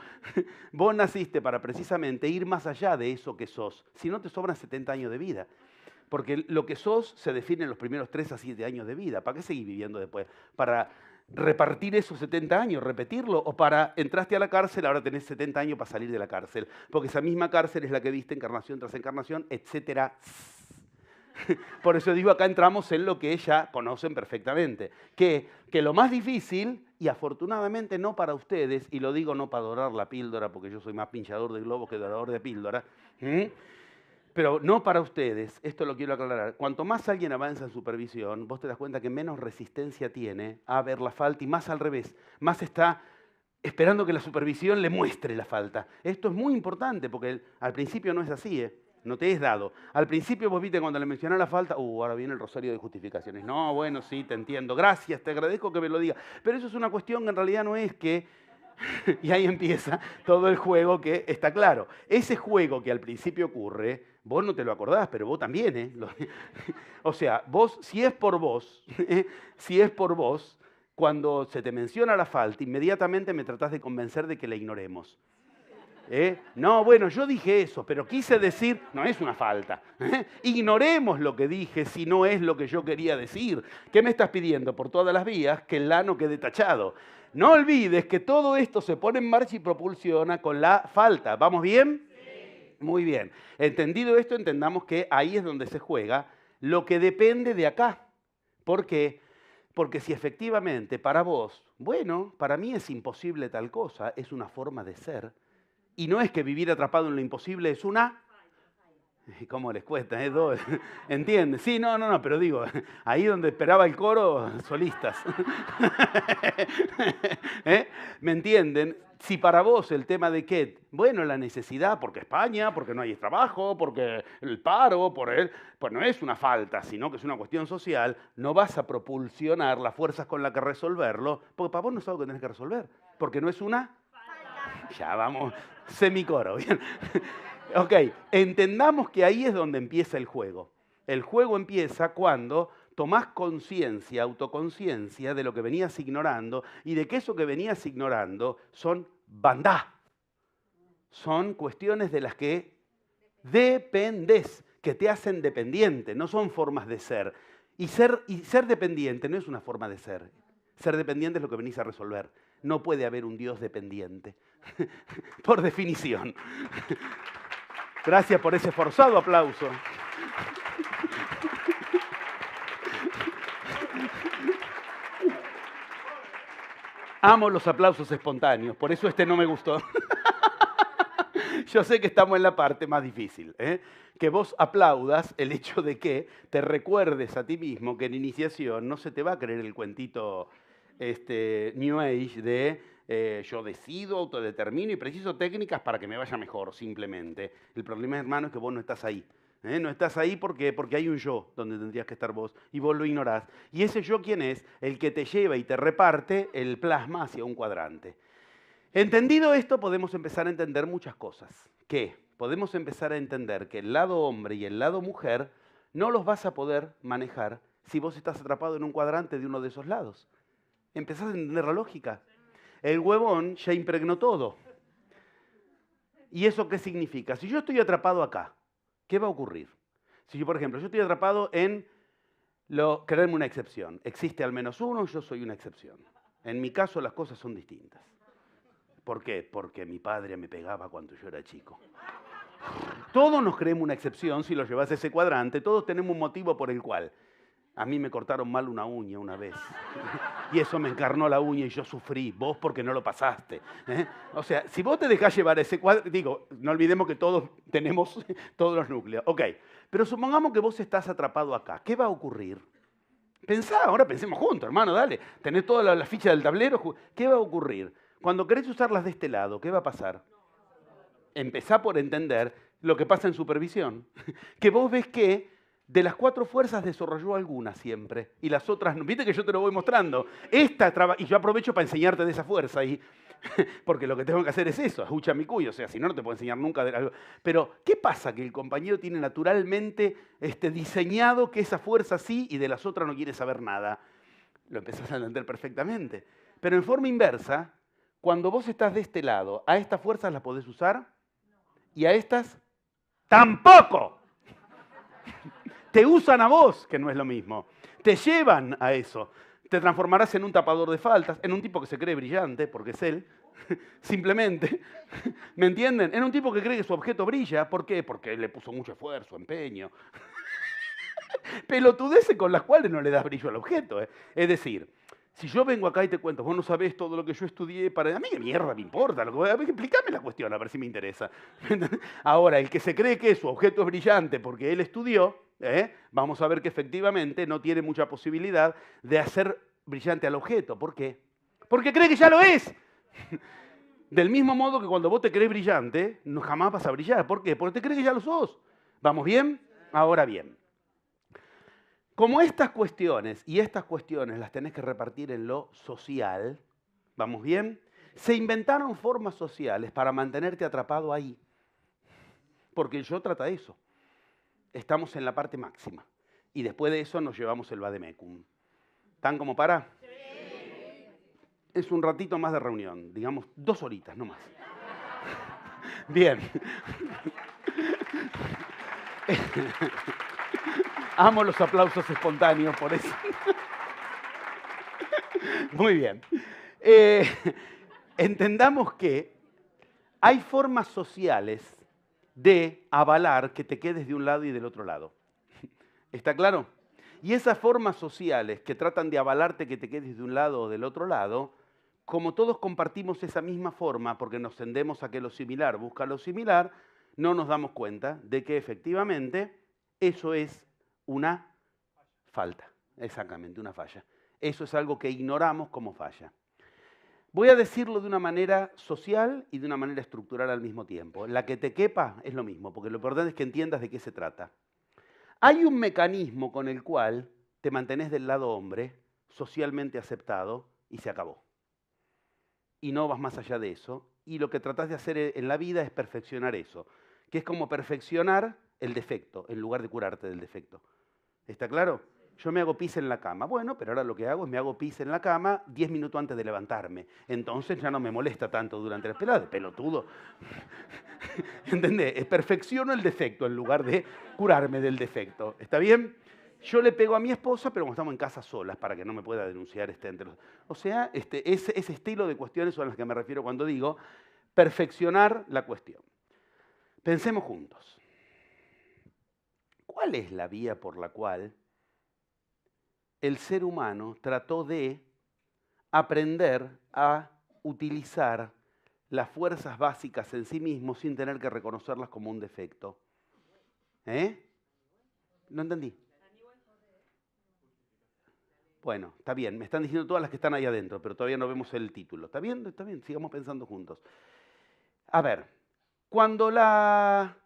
Vos naciste para precisamente ir más allá de eso que sos. Si no, te sobran 70 años de vida. Porque lo que sos se define en los primeros 3 a 7 años de vida. ¿Para qué seguir viviendo después? ¿Para repartir esos 70 años, repetirlo? ¿O para entraste a la cárcel, ahora tenés 70 años para salir de la cárcel? Porque esa misma cárcel es la que viste encarnación tras encarnación, etcétera. Por eso digo, acá entramos en lo que ella conocen perfectamente. Que lo más difícil, y afortunadamente no para ustedes, y lo digo no para dorar la píldora, porque yo soy más pinchador de globos que dorador de píldora, pero no para ustedes, esto lo quiero aclarar. Cuanto más alguien avanza en supervisión, vos te das cuenta que menos resistencia tiene a ver la falta y más al revés. Más está esperando que la supervisión le muestre la falta. Esto es muy importante porque al principio no es así, ¿eh? No te es dado. Al principio vos viste cuando le mencioné la falta, ahora viene el rosario de justificaciones. No, bueno, sí, te entiendo. Gracias, te agradezco que me lo digas. Pero eso es una cuestión que en realidad no es que... y ahí empieza todo el juego que está claro. Ese juego que al principio ocurre, vos no te lo acordás, pero vos también, ¿eh? O sea, vos, si es por vos, cuando se te menciona la falta, inmediatamente me tratás de convencer de que la ignoremos. No, bueno, yo dije eso, pero quise decir, no es una falta. Ignoremos lo que dije si no es lo que yo quería decir. ¿Qué me estás pidiendo por todas las vías? Que el la no quede tachado. No olvides que todo esto se pone en marcha y propulsiona con la falta. ¿Vamos bien? Sí. Muy bien. Entendido esto, entendamos que ahí es donde se juega lo que depende de acá. ¿Por qué? Porque si efectivamente para vos, bueno, para mí es imposible tal cosa, es una forma de ser. Y no es que vivir atrapado en lo imposible es una... ¿Cómo les cuesta? ¿Entiendes? Sí, no, pero digo, ahí donde esperaba el coro, solistas. ¿Me entienden? Si para vos el tema de qué, bueno, la necesidad, porque España, porque no hay trabajo, porque el paro, pues no es una falta, sino que es una cuestión social, no vas a propulsionar las fuerzas con las que resolverlo, porque para vos no es algo que tenés que resolver, porque no es una... Ya vamos, semicoro, bien. Ok, entendamos que ahí es donde empieza el juego. El juego empieza cuando tomás conciencia, autoconciencia de lo que venías ignorando y de que eso que venías ignorando son bandá. Son cuestiones de las que dependés, que te hacen dependiente, no son formas de ser. Y ser dependiente no es una forma de ser. Ser dependiente es lo que venís a resolver. No puede haber un Dios dependiente, por definición. Gracias por ese forzado aplauso. Amo los aplausos espontáneos, por eso este no me gustó. Yo sé que estamos en la parte más difícil, ¿eh? Que vos aplaudas el hecho de que te recuerdes a ti mismo que en iniciación no se te va a creer el cuentito New Age de yo decido, autodetermino y preciso técnicas para que me vaya mejor, simplemente. El problema, hermano, es que vos no estás ahí. No estás ahí porque hay un yo donde tendrías que estar vos y vos lo ignorás. ¿Y ese yo quién es? El que te lleva y te reparte el plasma hacia un cuadrante. Entendido esto, podemos empezar a entender muchas cosas. ¿Qué? Podemos empezar a entender que el lado hombre y el lado mujer no los vas a poder manejar si vos estás atrapado en un cuadrante de uno de esos lados. Empezás a entender la lógica. El huevón ya impregnó todo. ¿Y eso qué significa? Si yo estoy atrapado acá, ¿qué va a ocurrir? Si yo, por ejemplo, yo estoy atrapado en creerme una excepción. Existe al menos uno, yo soy una excepción. En mi caso las cosas son distintas. ¿Por qué? Porque mi padre me pegaba cuando yo era chico. Todos nos creemos una excepción si lo llevas a ese cuadrante, todos tenemos un motivo por el cual. A mí me cortaron mal una uña una vez. Y eso me encarnó la uña y yo sufrí. Vos porque no lo pasaste. O sea, si vos te dejás llevar ese cuadro... Digo, no olvidemos que todos tenemos todos los núcleos. Ok, pero supongamos que vos estás atrapado acá. ¿Qué va a ocurrir? Pensá, ahora pensemos juntos, hermano, dale. Tenés toda la ficha del tablero. ¿Qué va a ocurrir? Cuando querés usarlas de este lado, ¿qué va a pasar? Empezá por entender lo que pasa en supervisión. Que vos ves que de las 4 fuerzas desarrolló alguna siempre. Y las otras no. Viste que yo te lo voy mostrando. Y yo aprovecho para enseñarte de esa fuerza. Porque lo que tengo que hacer es eso, escucha mi cuyo. O sea, si no, no te puedo enseñar nunca de algo. Pero, ¿qué pasa? Que el compañero tiene naturalmente diseñado que esa fuerza sí y de las otras no quiere saber nada. Lo empezás a entender perfectamente. Pero en forma inversa, cuando vos estás de este lado, a estas fuerzas las podés usar y a estas tampoco. Te usan a vos, que no es lo mismo. Te llevan a eso. Te transformarás en un tapador de faltas, en un tipo que se cree brillante, porque es él, simplemente. ¿Me entienden? En un tipo que cree que su objeto brilla. ¿Por qué? Porque le puso mucho esfuerzo, empeño. Pelotudeces con las cuales no le das brillo al objeto. Es decir, si yo vengo acá y te cuento, vos no sabés todo lo que yo estudié para... A mí qué mierda me importa. Explícame la cuestión, a ver si me interesa. Ahora, el que se cree que su objeto es brillante porque él estudió, vamos a ver que efectivamente no tiene mucha posibilidad de hacer brillante al objeto. ¿Por qué? Porque cree que ya lo es. Del mismo modo que cuando vos te crees brillante, no jamás vas a brillar. ¿Por qué? Porque te crees que ya lo sos. ¿Vamos bien? Ahora bien. Como estas cuestiones las tenés que repartir en lo social, ¿vamos bien? Se inventaron formas sociales para mantenerte atrapado ahí. Porque el yo trata de eso. Estamos en la parte máxima. Y después de eso nos llevamos el vademecum. ¿Están como para? Sí. Es un ratito más de reunión, digamos 2 horitas, no más. Bien. Amo los aplausos espontáneos por eso. Muy bien. Entendamos que hay formas sociales de avalar que te quedes de un lado y del otro lado. ¿Está claro? Y esas formas sociales que tratan de avalarte que te quedes de un lado o del otro lado, como todos compartimos esa misma forma, porque nos tendemos a que lo similar busca lo similar, no nos damos cuenta de que efectivamente eso es una falta. Exactamente, una falla. Eso es algo que ignoramos como falla. Voy a decirlo de una manera social y de una manera estructural al mismo tiempo. La que te quepa es lo mismo, porque lo importante es que entiendas de qué se trata. Hay un mecanismo con el cual te mantenés del lado hombre, socialmente aceptado, y se acabó. Y no vas más allá de eso. Y lo que tratás de hacer en la vida es perfeccionar eso, que es como perfeccionar el defecto, en lugar de curarte del defecto. ¿Está claro? Yo me hago pis en la cama. Bueno, pero ahora lo que hago es me hago pis en la cama 10 minutos antes de levantarme. Entonces ya no me molesta tanto durante la pelada, de pelotudo. ¿Entendés? Perfecciono el defecto en lugar de curarme del defecto. ¿Está bien? Yo le pego a mi esposa, pero cuando estamos en casa solas, para que no me pueda denunciar entre los... O sea, ese estilo de cuestiones son a las que me refiero cuando digo perfeccionar la cuestión. Pensemos juntos. ¿Cuál es la vía por la cual el ser humano trató de aprender a utilizar las fuerzas básicas en sí mismo sin tener que reconocerlas como un defecto? No entendí. Bueno, está bien, me están diciendo todas las que están ahí adentro, pero todavía no vemos el título. ¿Está bien? Está bien, sigamos pensando juntos. A ver, cuando la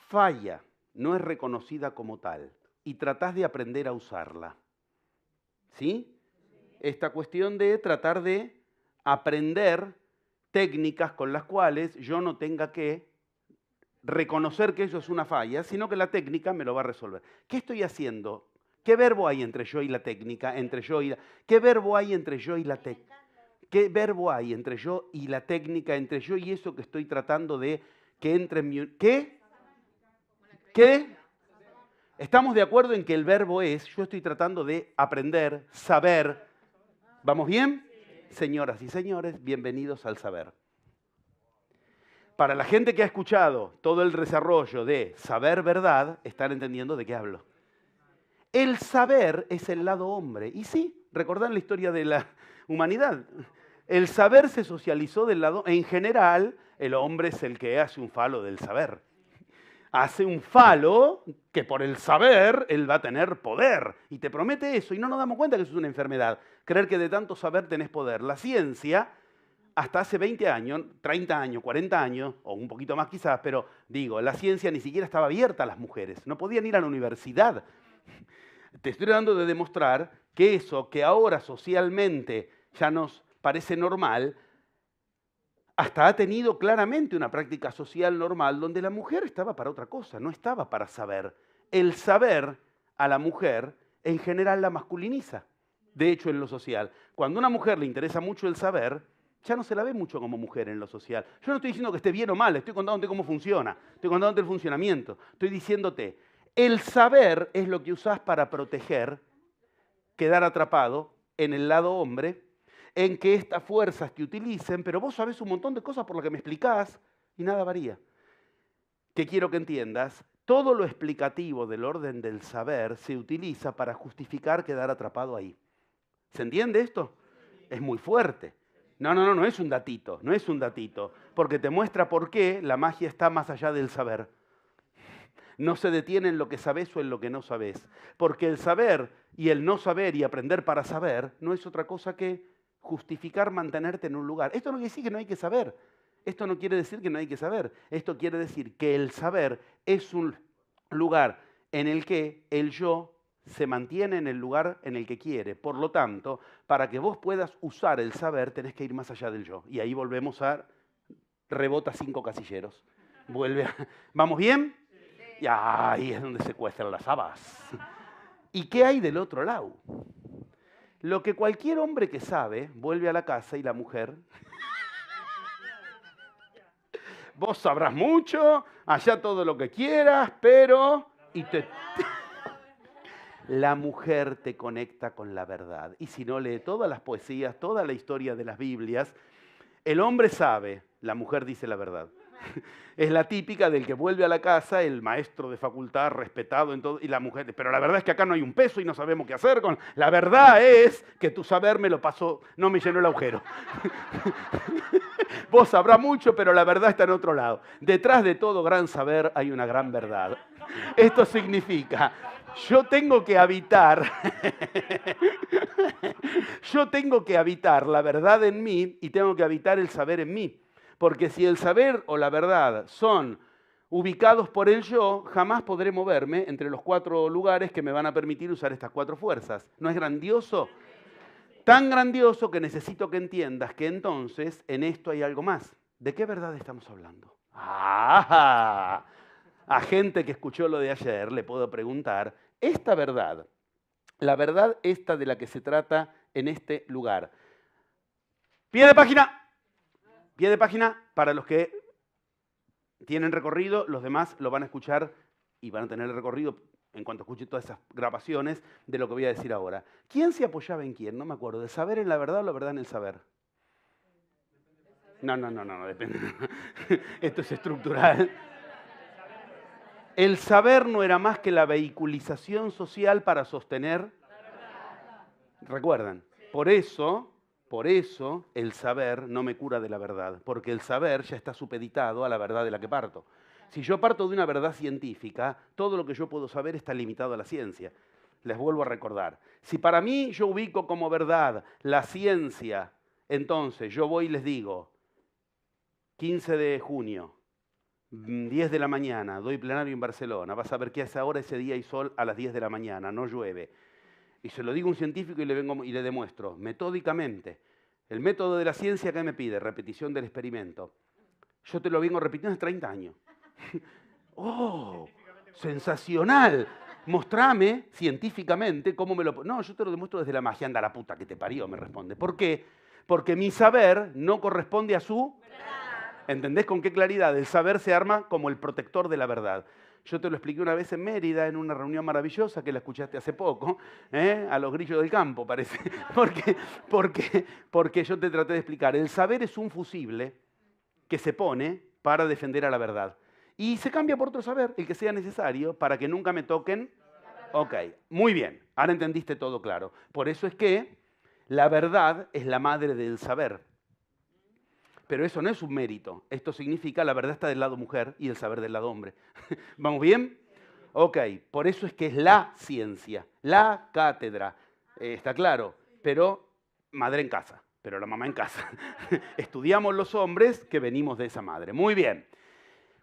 falla no es reconocida como tal y tratás de aprender a usarla, ¿sí? Esta cuestión de tratar de aprender técnicas con las cuales yo no tenga que reconocer que eso es una falla, sino que la técnica me lo va a resolver. ¿Qué estoy haciendo? ¿Qué verbo hay entre yo y la técnica? ¿Qué verbo hay entre yo y la técnica? ¿Qué verbo hay entre yo y la técnica, entre yo y eso que estoy tratando de que entre en mi... ¿Qué? ¿Qué? Estamos de acuerdo en que el verbo es, yo estoy tratando de aprender, saber. ¿Vamos bien? Señoras y señores, bienvenidos al saber. Para la gente que ha escuchado todo el desarrollo de saber verdad, están entendiendo de qué hablo. El saber es el lado hombre. Y sí, recordad la historia de la humanidad. El saber se socializó del lado... En general, el hombre es el que hace un falo del saber. Hace un falo que por el saber él va a tener poder. Y te promete eso. Y no nos damos cuenta que eso es una enfermedad. Creer que de tanto saber tenés poder. La ciencia, hasta hace 20 años, 30 años, 40 años, o un poquito más quizás, pero digo, la ciencia ni siquiera estaba abierta a las mujeres. No podían ir a la universidad. Te estoy tratando de demostrar que eso que ahora socialmente ya nos parece normal, hasta ha tenido claramente una práctica social normal donde la mujer estaba para otra cosa, no estaba para saber. El saber a la mujer en general la masculiniza, de hecho en lo social. Cuando a una mujer le interesa mucho el saber, ya no se la ve mucho como mujer en lo social. Yo no estoy diciendo que esté bien o mal, estoy contándote cómo funciona, estoy contándote el funcionamiento, estoy diciéndote, el saber es lo que usás para proteger, quedar atrapado en el lado hombre, en que estas fuerzas te utilicen, pero vos sabés un montón de cosas por las que me explicás y nada varía. ¿Qué quiero que entiendas? Todo lo explicativo del orden del saber se utiliza para justificar quedar atrapado ahí. ¿Se entiende esto? Es muy fuerte. No es un datito, no es un datito, porque te muestra por qué la magia está más allá del saber. No se detiene en lo que sabés o en lo que no sabés, porque el saber y el no saber y aprender para saber no es otra cosa que justificar mantenerte en un lugar. Esto no quiere decir que no hay que saber. Esto no quiere decir que no hay que saber. Esto quiere decir que el saber es un lugar en el que el yo se mantiene en el lugar en el que quiere. Por lo tanto, para que vos puedas usar el saber, tenés que ir más allá del yo. Y ahí volvemos a rebota 5 casilleros. Vuelve a... ¿Vamos bien? Y ahí es donde se cuecen las habas. ¿Y qué hay del otro lado? Lo que cualquier hombre que sabe vuelve a la casa y la mujer... Vos sabrás mucho, allá todo lo que quieras, pero... La mujer te conecta con la verdad. Y si no lee todas las poesías, toda la historia de las Biblias, el hombre sabe, la mujer dice la verdad. Es la típica del que vuelve a la casa, el maestro de facultad, respetado en todo, y la mujer, pero la verdad es que acá no hay un peso y no sabemos qué hacer con... La verdad es que tu saber me lo pasó, no me llenó el agujero. Vos sabrás mucho, pero la verdad está en otro lado. Detrás de todo gran saber hay una gran verdad. Esto significa, yo tengo que habitar la verdad en mí y tengo que habitar el saber en mí. Porque si el saber o la verdad son ubicados por el yo, jamás podré moverme entre los 4 lugares que me van a permitir usar estas 4 fuerzas. ¿No es grandioso? Tan grandioso que necesito que entiendas que entonces en esto hay algo más. ¿De qué verdad estamos hablando? ¡Ah! A gente que escuchó lo de ayer le puedo preguntar, esta verdad, la verdad esta de la que se trata en este lugar. Pie de página. Pie de página para los que tienen recorrido, los demás lo van a escuchar y van a tener el recorrido en cuanto escuche todas esas grabaciones de lo que voy a decir ahora. ¿Quién se apoyaba en quién? No me acuerdo. ¿De saber en la verdad o la verdad en el saber? No, depende. Esto es estructural. El saber no era más que la vehiculización social para sostener... ¿Recuerdan? Por eso el saber no me cura de la verdad, porque el saber ya está supeditado a la verdad de la que parto. Si yo parto de una verdad científica, todo lo que yo puedo saber está limitado a la ciencia. Les vuelvo a recordar. Si para mí yo ubico como verdad la ciencia, entonces yo voy y les digo, 15 de junio, 10 de la mañana, doy plenario en Barcelona, vas a ver que a esa hora, ese día hay sol a las 10 de la mañana, no llueve. Y se lo digo a un científico y le demuestro metódicamente. El método de la ciencia, ¿qué me pide? Repetición del experimento. Yo te lo vengo repitiendo hace 30 años. ¡Oh! ¡Sensacional! Mostrame científicamente cómo me lo... No, yo te lo demuestro desde la magia. Anda la puta que te parió, me responde. ¿Por qué? Porque mi saber no corresponde a su... ¿Entendés con qué claridad? El saber se arma como el protector de la verdad. Yo te lo expliqué una vez en Mérida, en una reunión maravillosa que la escuchaste hace poco, a los grillos del campo, parece. Porque yo te traté de explicar. El saber es un fusible que se pone para defender a la verdad. Y se cambia por otro saber, el que sea necesario, para que nunca me toquen. Ok, muy bien. Ahora entendiste todo claro. Por eso es que la verdad es la madre del saber. Pero eso no es un mérito. Esto significa la verdad está del lado mujer y el saber del lado hombre. ¿Vamos bien? Ok, por eso es que es la ciencia, la cátedra. Está claro, pero madre en casa, pero la mamá en casa. Estudiamos los hombres que venimos de esa madre. Muy bien.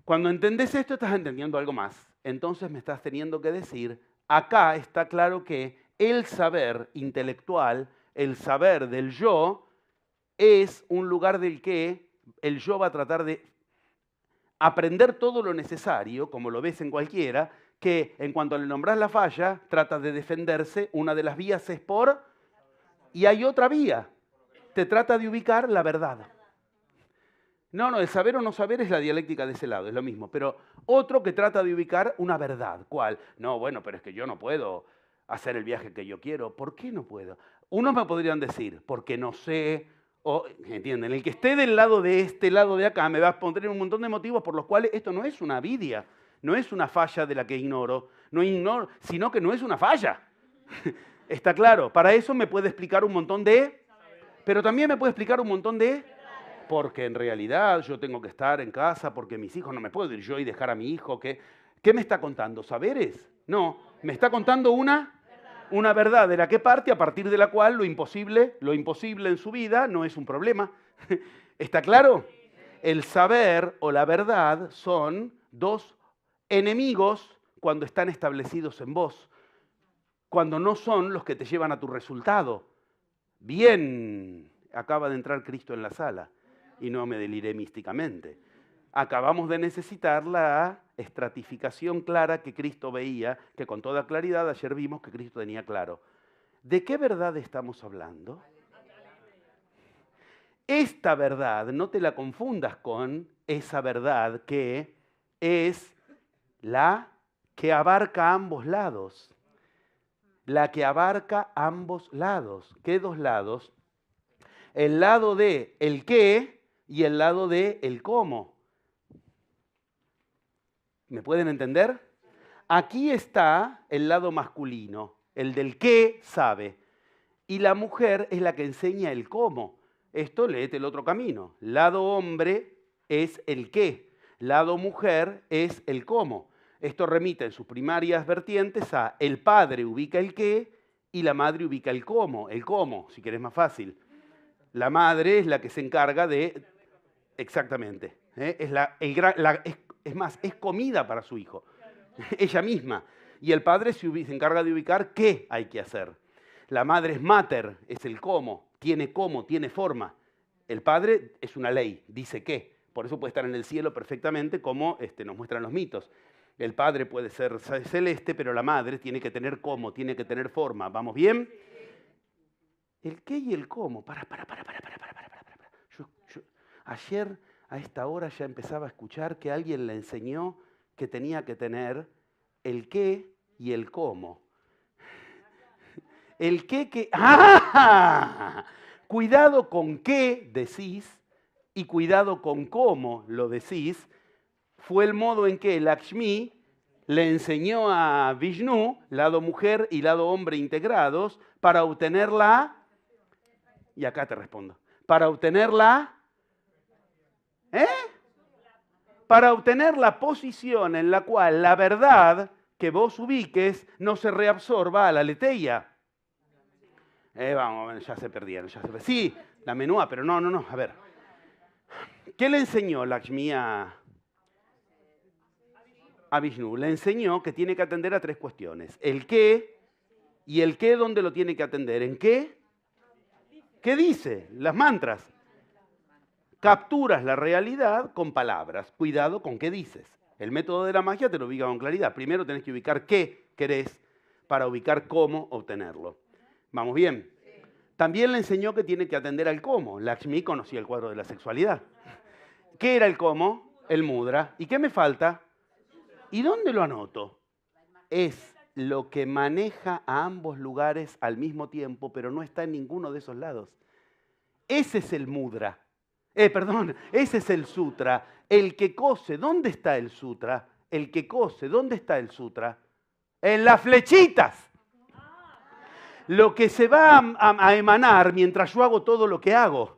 Cuando entendés esto, estás entendiendo algo más. Entonces me estás teniendo que decir, acá está claro que el saber intelectual, el saber del yo, es un lugar del que el yo va a tratar de aprender todo lo necesario, como lo ves en cualquiera, que en cuanto le nombrás la falla, trata de defenderse. Una de las vías es por... Y hay otra vía. Te trata de ubicar la verdad. No, el saber o no saber es la dialéctica de ese lado, es lo mismo. Pero otro que trata de ubicar una verdad. ¿Cuál? No, bueno, pero es que yo no puedo hacer el viaje que yo quiero. ¿Por qué no puedo? Unos me podrían decir, porque no sé... ¿Entienden? El que esté del lado de este lado de acá me va a poner un montón de motivos por los cuales esto no es una avidia, no es una falla de la que ignoro, sino que no es una falla. Está claro, para eso me puede explicar un montón de... Pero también me puede explicar un montón de... Porque en realidad yo tengo que estar en casa porque mis hijos no me puedo ir yo y dejar a mi hijo. ¿Qué me está contando? ¿Saberes? No, me está contando una... Una verdad de la que parte, a partir de la cual lo imposible en su vida no es un problema. ¿Está claro? El saber o la verdad son dos enemigos cuando están establecidos en vos, cuando no son los que te llevan a tu resultado. Bien, acaba de entrar Cristo en la sala y no me deliré místicamente. Acabamos de necesitar la estratificación clara que Cristo veía, que con toda claridad ayer vimos que Cristo tenía claro. ¿De qué verdad estamos hablando? Esta verdad, no te la confundas con esa verdad que es la que abarca ambos lados. La que abarca ambos lados. ¿Qué dos lados? El lado de el qué y el lado de el cómo. ¿Me pueden entender? Aquí está el lado masculino, el del qué sabe. Y la mujer es la que enseña el cómo. Esto léete el otro camino. Lado hombre es el qué. Lado mujer es el cómo. Esto remite en sus primarias vertientes a el padre ubica el qué y la madre ubica el cómo. El cómo, si querés más fácil. La madre es la que se encarga de... Exactamente. Es más, es comida para su hijo. Ella misma. Y el padre se encarga de ubicar qué hay que hacer. La madre es mater, es el cómo, tiene forma. El padre es una ley, dice qué. Por eso puede estar en el cielo perfectamente como nos muestran los mitos. El padre puede ser celeste, pero la madre tiene que tener cómo, tiene que tener forma. ¿Vamos bien? El qué y el cómo. Para. Ayer a esta hora ya empezaba a escuchar que alguien le enseñó que tenía que tener el qué y el cómo. El qué que... ¡Ah! Cuidado con qué decís y cuidado con cómo lo decís. Fue el modo en que Lakshmi le enseñó a Vishnu, lado mujer y lado hombre integrados, para obtener la... Y acá te respondo. Para obtener la... Para obtener la posición en la cual la verdad que vos ubiques no se reabsorba a la aletheia. Vamos, ya se perdieron. Sí, la menúa, pero no. A ver. ¿Qué le enseñó Lakshmi a Vishnu? Le enseñó que tiene que atender a tres cuestiones. El qué y el qué, ¿dónde lo tiene que atender? ¿En qué? ¿Qué dice? Las mantras. Capturas la realidad con palabras. Cuidado con qué dices. El método de la magia te lo ubica con claridad. Primero tenés que ubicar qué querés para ubicar cómo obtenerlo. ¿Vamos bien? También le enseñó que tiene que atender al cómo. Lakshmi conocía el cuadro de la sexualidad. ¿Qué era el cómo? El mudra. ¿Y qué me falta? ¿Y dónde lo anoto? Es lo que maneja a ambos lugares al mismo tiempo, pero no está en ninguno de esos lados. Ese es el mudra. Ese es el sutra. El que cose, ¿dónde está el sutra? El que cose, ¿dónde está el sutra? En las flechitas. Lo que se va a emanar mientras yo hago todo lo que hago.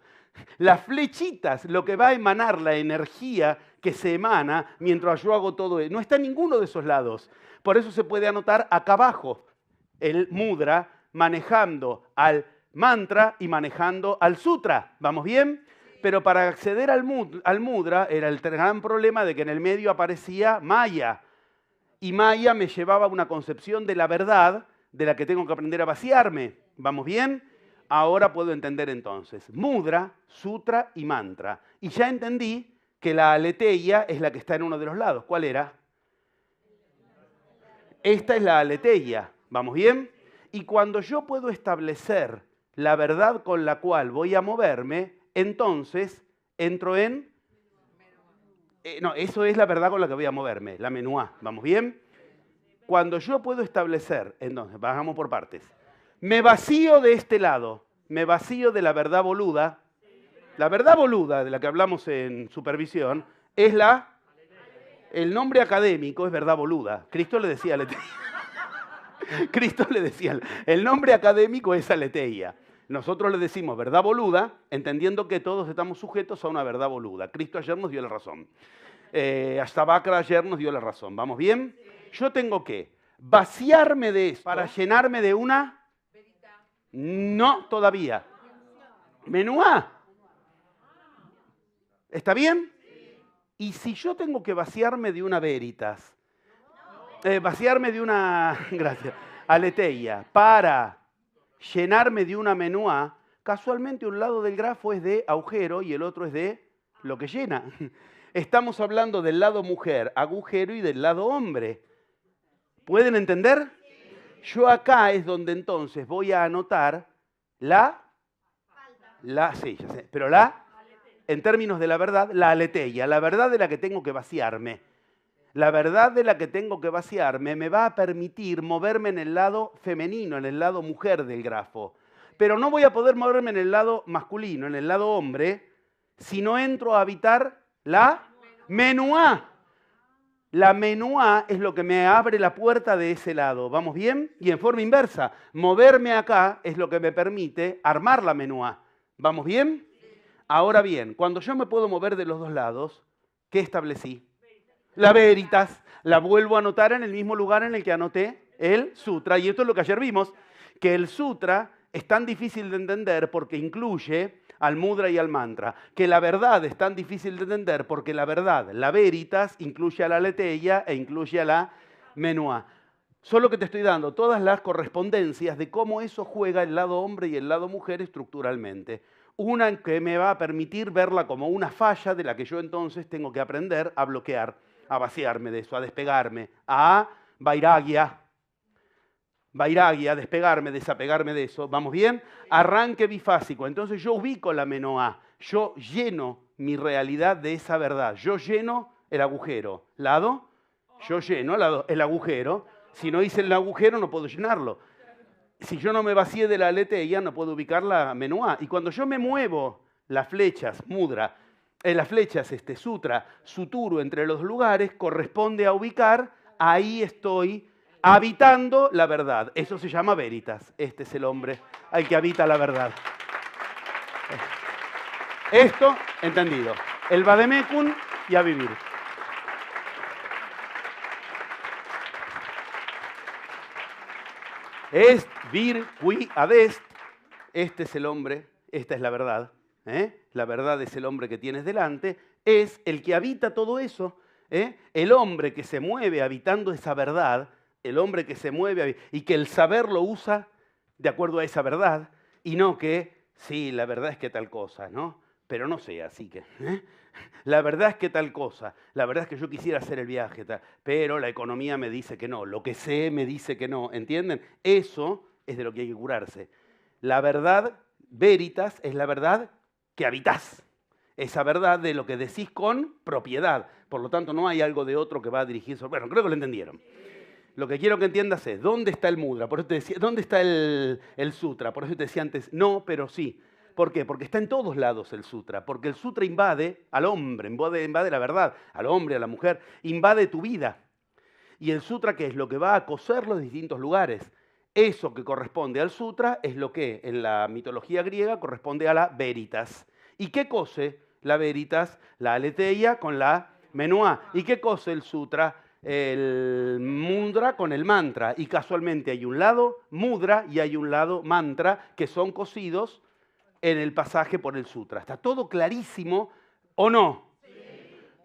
Las flechitas, lo que va a emanar, la energía que se emana mientras yo hago todo. No está en ninguno de esos lados. Por eso se puede anotar acá abajo el mudra manejando al mantra y manejando al sutra. ¿Vamos bien? Pero para acceder al mudra era el gran problema de que en el medio aparecía Maya. Y Maya me llevaba a una concepción de la verdad de la que tengo que aprender a vaciarme. ¿Vamos bien? Ahora puedo entender entonces. Mudra, sutra y mantra. Y ya entendí que la aletheia es la que está en uno de los lados. ¿Cuál era? Esta es la aletheia. ¿Vamos bien? Y cuando yo puedo establecer la verdad con la cual voy a moverme, entonces entro en... no, eso es la verdad con la que voy a moverme, la menuá. ¿Vamos bien? Cuando yo puedo establecer, entonces, bajamos por partes. Me vacío de este lado, me vacío de la verdad boluda. La verdad boluda, de la que hablamos en supervisión, es la... El nombre académico es verdad boluda. Cristo le decía aletheia. Cristo le decía, el nombre académico es aletheia. Nosotros le decimos verdad boluda, entendiendo que todos estamos sujetos a una verdad boluda. Cristo ayer nos dio la razón. Ashtavakra ayer nos dio la razón. ¿Vamos bien? Yo tengo que Vaciarme de esto para llenarme de una... No, todavía. Menuá. ¿Está bien? Y si yo tengo que vaciarme de una veritas, vaciarme de una, gracias, aletheia, para llenarme de una menuá, casualmente un lado del grafo es de agujero y el otro es de lo que llena. Estamos hablando del lado mujer, agujero, y del lado hombre. ¿Pueden entender? Yo acá es donde entonces voy a anotar sí, ya sé, pero en términos de la verdad, la aletheia, la verdad de la que tengo que vaciarme. La verdad de la que tengo que vaciarme me va a permitir moverme en el lado femenino, en el lado mujer del grafo. Pero no voy a poder moverme en el lado masculino, en el lado hombre, si no entro a habitar la menuá. La menuá es lo que me abre la puerta de ese lado. ¿Vamos bien? Y en forma inversa, moverme acá es lo que me permite armar la menuá. ¿Vamos bien? Ahora bien, cuando yo me puedo mover de los dos lados, ¿qué establecí? La veritas. La vuelvo a anotar en el mismo lugar en el que anoté el sutra. Y esto es lo que ayer vimos, que el sutra es tan difícil de entender porque incluye al mudra y al mantra. Que la verdad es tan difícil de entender porque la verdad, la veritas, incluye a la aletheia e incluye a la menuá. Solo que te estoy dando todas las correspondencias de cómo eso juega el lado hombre y el lado mujer estructuralmente. Una que me va a permitir verla como una falla de la que yo entonces tengo que aprender a bloquear, a vaciarme de eso, a despegarme, a vairagya, despegarme, desapegarme de eso. ¿Vamos bien? Arranque bifásico. Entonces yo ubico la menuá, yo lleno mi realidad de esa verdad. Yo lleno el agujero. ¿Lado? Yo lleno el agujero. Si no hice el agujero no puedo llenarlo. Si yo no me vacié de la aletheia no puedo ubicar la menuá. Y cuando yo me muevo las flechas, mudra, las flechas, sutra, suturu entre los lugares, corresponde a ubicar, ahí estoy habitando la verdad. Eso se llama veritas. Este es el hombre al que habita la verdad. Esto, entendido. El vademecum y a vivir. Est vir qui adest. Este es el hombre, esta es la verdad. La verdad es el hombre que tienes delante. Es el que habita todo eso. El hombre que se mueve habitando esa verdad, el hombre que se mueve y que el saber lo usa de acuerdo a esa verdad, y no que, sí, la verdad es que tal cosa, ¿no? Pero no sé, así que... La verdad es que tal cosa, la verdad es que yo quisiera hacer el viaje, pero la economía me dice que no, lo que sé me dice que no, ¿entienden? Eso es de lo que hay que curarse. La verdad, veritas, es la verdad que habitás. Esa verdad de lo que decís con propiedad. Por lo tanto, no hay algo de otro que va a dirigirse. Bueno, creo que lo entendieron. Lo que quiero que entiendas es, ¿dónde está el mudra? Por eso te decía, ¿dónde está el sutra? Por eso te decía antes, no, pero sí. ¿Por qué? Porque está en todos lados el sutra. Porque el sutra invade al hombre, invade la verdad, al hombre, a la mujer, invade tu vida. ¿Y el sutra qué es? Lo que va a coser los distintos lugares. Eso que corresponde al sutra es lo que en la mitología griega corresponde a la veritas. ¿Y qué cose la veritas? La aletheia con la menuá. ¿Y qué cose el sutra? El mudra con el mantra. Y casualmente hay un lado mudra y hay un lado mantra que son cosidos en el pasaje por el sutra. ¿Está todo clarísimo o no? Sí.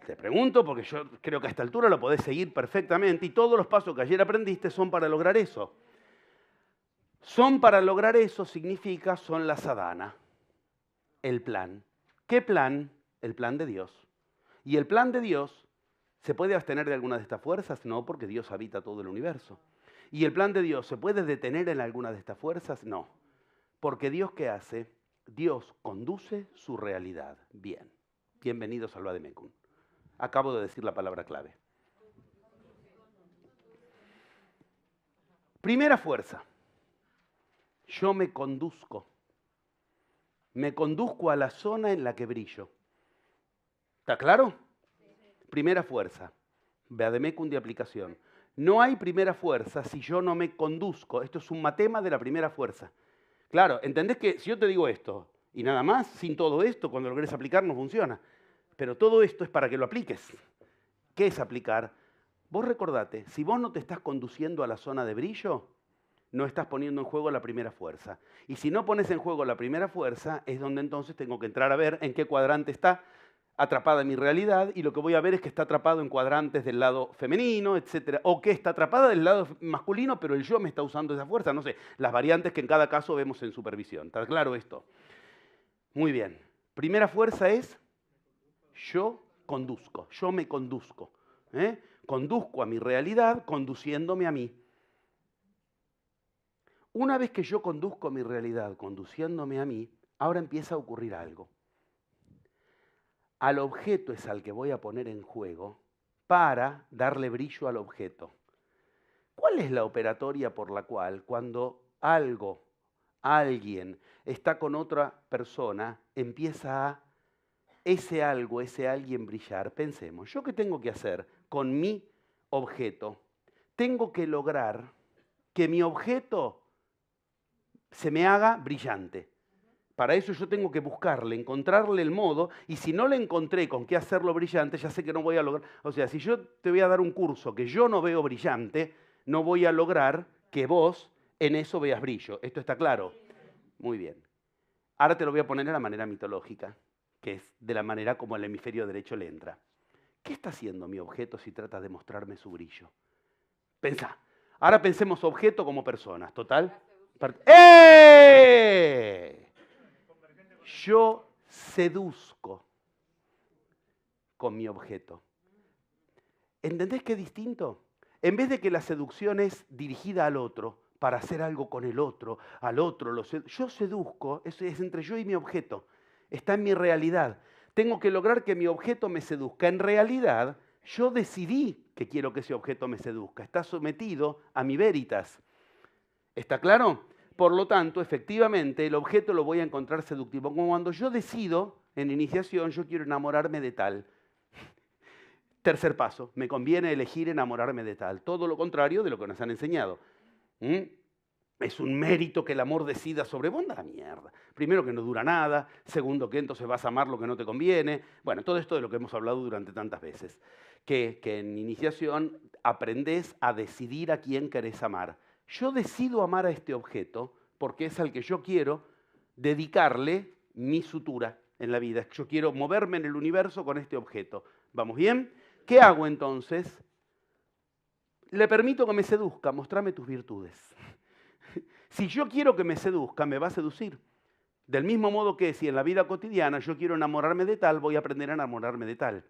Te pregunto porque yo creo que a esta altura lo podés seguir perfectamente y todos los pasos que ayer aprendiste son para lograr eso. Son para lograr eso significa son la sadhana, el plan. ¿Qué plan? El plan de Dios. Y el plan de Dios, ¿se puede abstener de alguna de estas fuerzas? No, porque Dios habita todo el universo. ¿Y el plan de Dios se puede detener en alguna de estas fuerzas? No. Porque Dios, ¿qué hace? Dios conduce su realidad. Bien. Bienvenidos al vademecum. Acabo de decir la palabra clave. Primera fuerza. Yo me conduzco. Me conduzco a la zona en la que brillo. ¿Está claro? Primera fuerza. Vademecum de aplicación. No hay primera fuerza si yo no me conduzco. Esto es un matema de la primera fuerza. Claro, ¿entendés que si yo te digo esto y nada más, sin todo esto, cuando lo querés aplicar no funciona? Pero todo esto es para que lo apliques. ¿Qué es aplicar? Vos recordate, si vos no te estás conduciendo a la zona de brillo, no estás poniendo en juego la primera fuerza. Y si no pones en juego la primera fuerza, es donde entonces tengo que entrar a ver en qué cuadrante está atrapada mi realidad, y lo que voy a ver es que está atrapado en cuadrantes del lado femenino, etcétera, o que está atrapada del lado masculino, pero el yo me está usando esa fuerza, no sé, las variantes que en cada caso vemos en supervisión. ¿Está claro esto? Muy bien. Primera fuerza es yo conduzco, yo me conduzco. Conduzco a mi realidad conduciéndome a mí. Una vez que yo conduzco mi realidad conduciéndome a mí, ahora empieza a ocurrir algo. Al objeto es al que voy a poner en juego para darle brillo al objeto. ¿Cuál es la operatoria por la cual cuando alguien está con otra persona, empieza a ese algo, ese alguien brillar? Pensemos, ¿yo qué tengo que hacer con mi objeto? Tengo que lograr que mi objeto se me haga brillante. Para eso yo tengo que buscarle, encontrarle el modo, y si no le encontré con qué hacerlo brillante, ya sé que no voy a lograr. O sea, si yo te voy a dar un curso que yo no veo brillante, no voy a lograr que vos en eso veas brillo. ¿Esto está claro? Muy bien. Ahora te lo voy a poner de la manera mitológica, que es de la manera como el hemisferio derecho le entra. ¿Qué está haciendo mi objeto si trata de mostrarme su brillo? Pensá. Ahora pensemos objeto como personas, total. ¡Eh! Yo seduzco con mi objeto. ¿Entendés qué distinto? En vez de que la seducción es dirigida al otro, para hacer algo con el otro, al otro, yo seduzco, eso es entre yo y mi objeto. Está en mi realidad. Tengo que lograr que mi objeto me seduzca. En realidad, yo decidí que quiero que ese objeto me seduzca. Está sometido a mi veritas. ¿Está claro? Por lo tanto, efectivamente, el objeto lo voy a encontrar seductivo. Como cuando yo decido, en iniciación, yo quiero enamorarme de tal. Tercer paso, me conviene elegir enamorarme de tal. Todo lo contrario de lo que nos han enseñado. Es un mérito que el amor decida sobre vos, anda a la mierda. Primero, que no dura nada. Segundo, que entonces vas a amar lo que no te conviene. Bueno, todo esto de lo que hemos hablado durante tantas veces. Que en iniciación aprendés a decidir a quién querés amar. Yo decido amar a este objeto porque es al que yo quiero dedicarle mi sutura en la vida. Yo quiero moverme en el universo con este objeto. ¿Vamos bien? ¿Qué hago entonces? Le permito que me seduzca, mostrame tus virtudes. Si yo quiero que me seduzca, me va a seducir. Del mismo modo que si en la vida cotidiana yo quiero enamorarme de tal, voy a aprender a enamorarme de tal.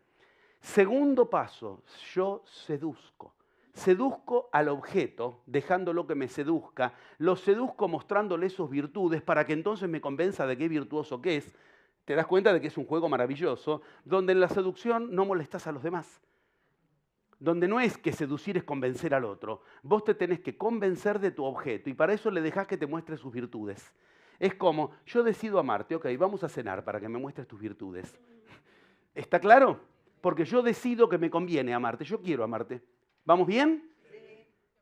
Segundo paso, yo seduzco. Seduzco al objeto, dejándolo que me seduzca. Lo seduzco mostrándole sus virtudes para que entonces me convenza de qué virtuoso que es. Te das cuenta de que es un juego maravilloso, donde en la seducción no molestas a los demás. Donde no es que seducir es convencer al otro. Vos te tenés que convencer de tu objeto y para eso le dejás que te muestre sus virtudes. Es como, yo decido amarte, ok, vamos a cenar para que me muestres tus virtudes. ¿Está claro? Porque yo decido que me conviene amarte, yo quiero amarte. ¿Vamos bien?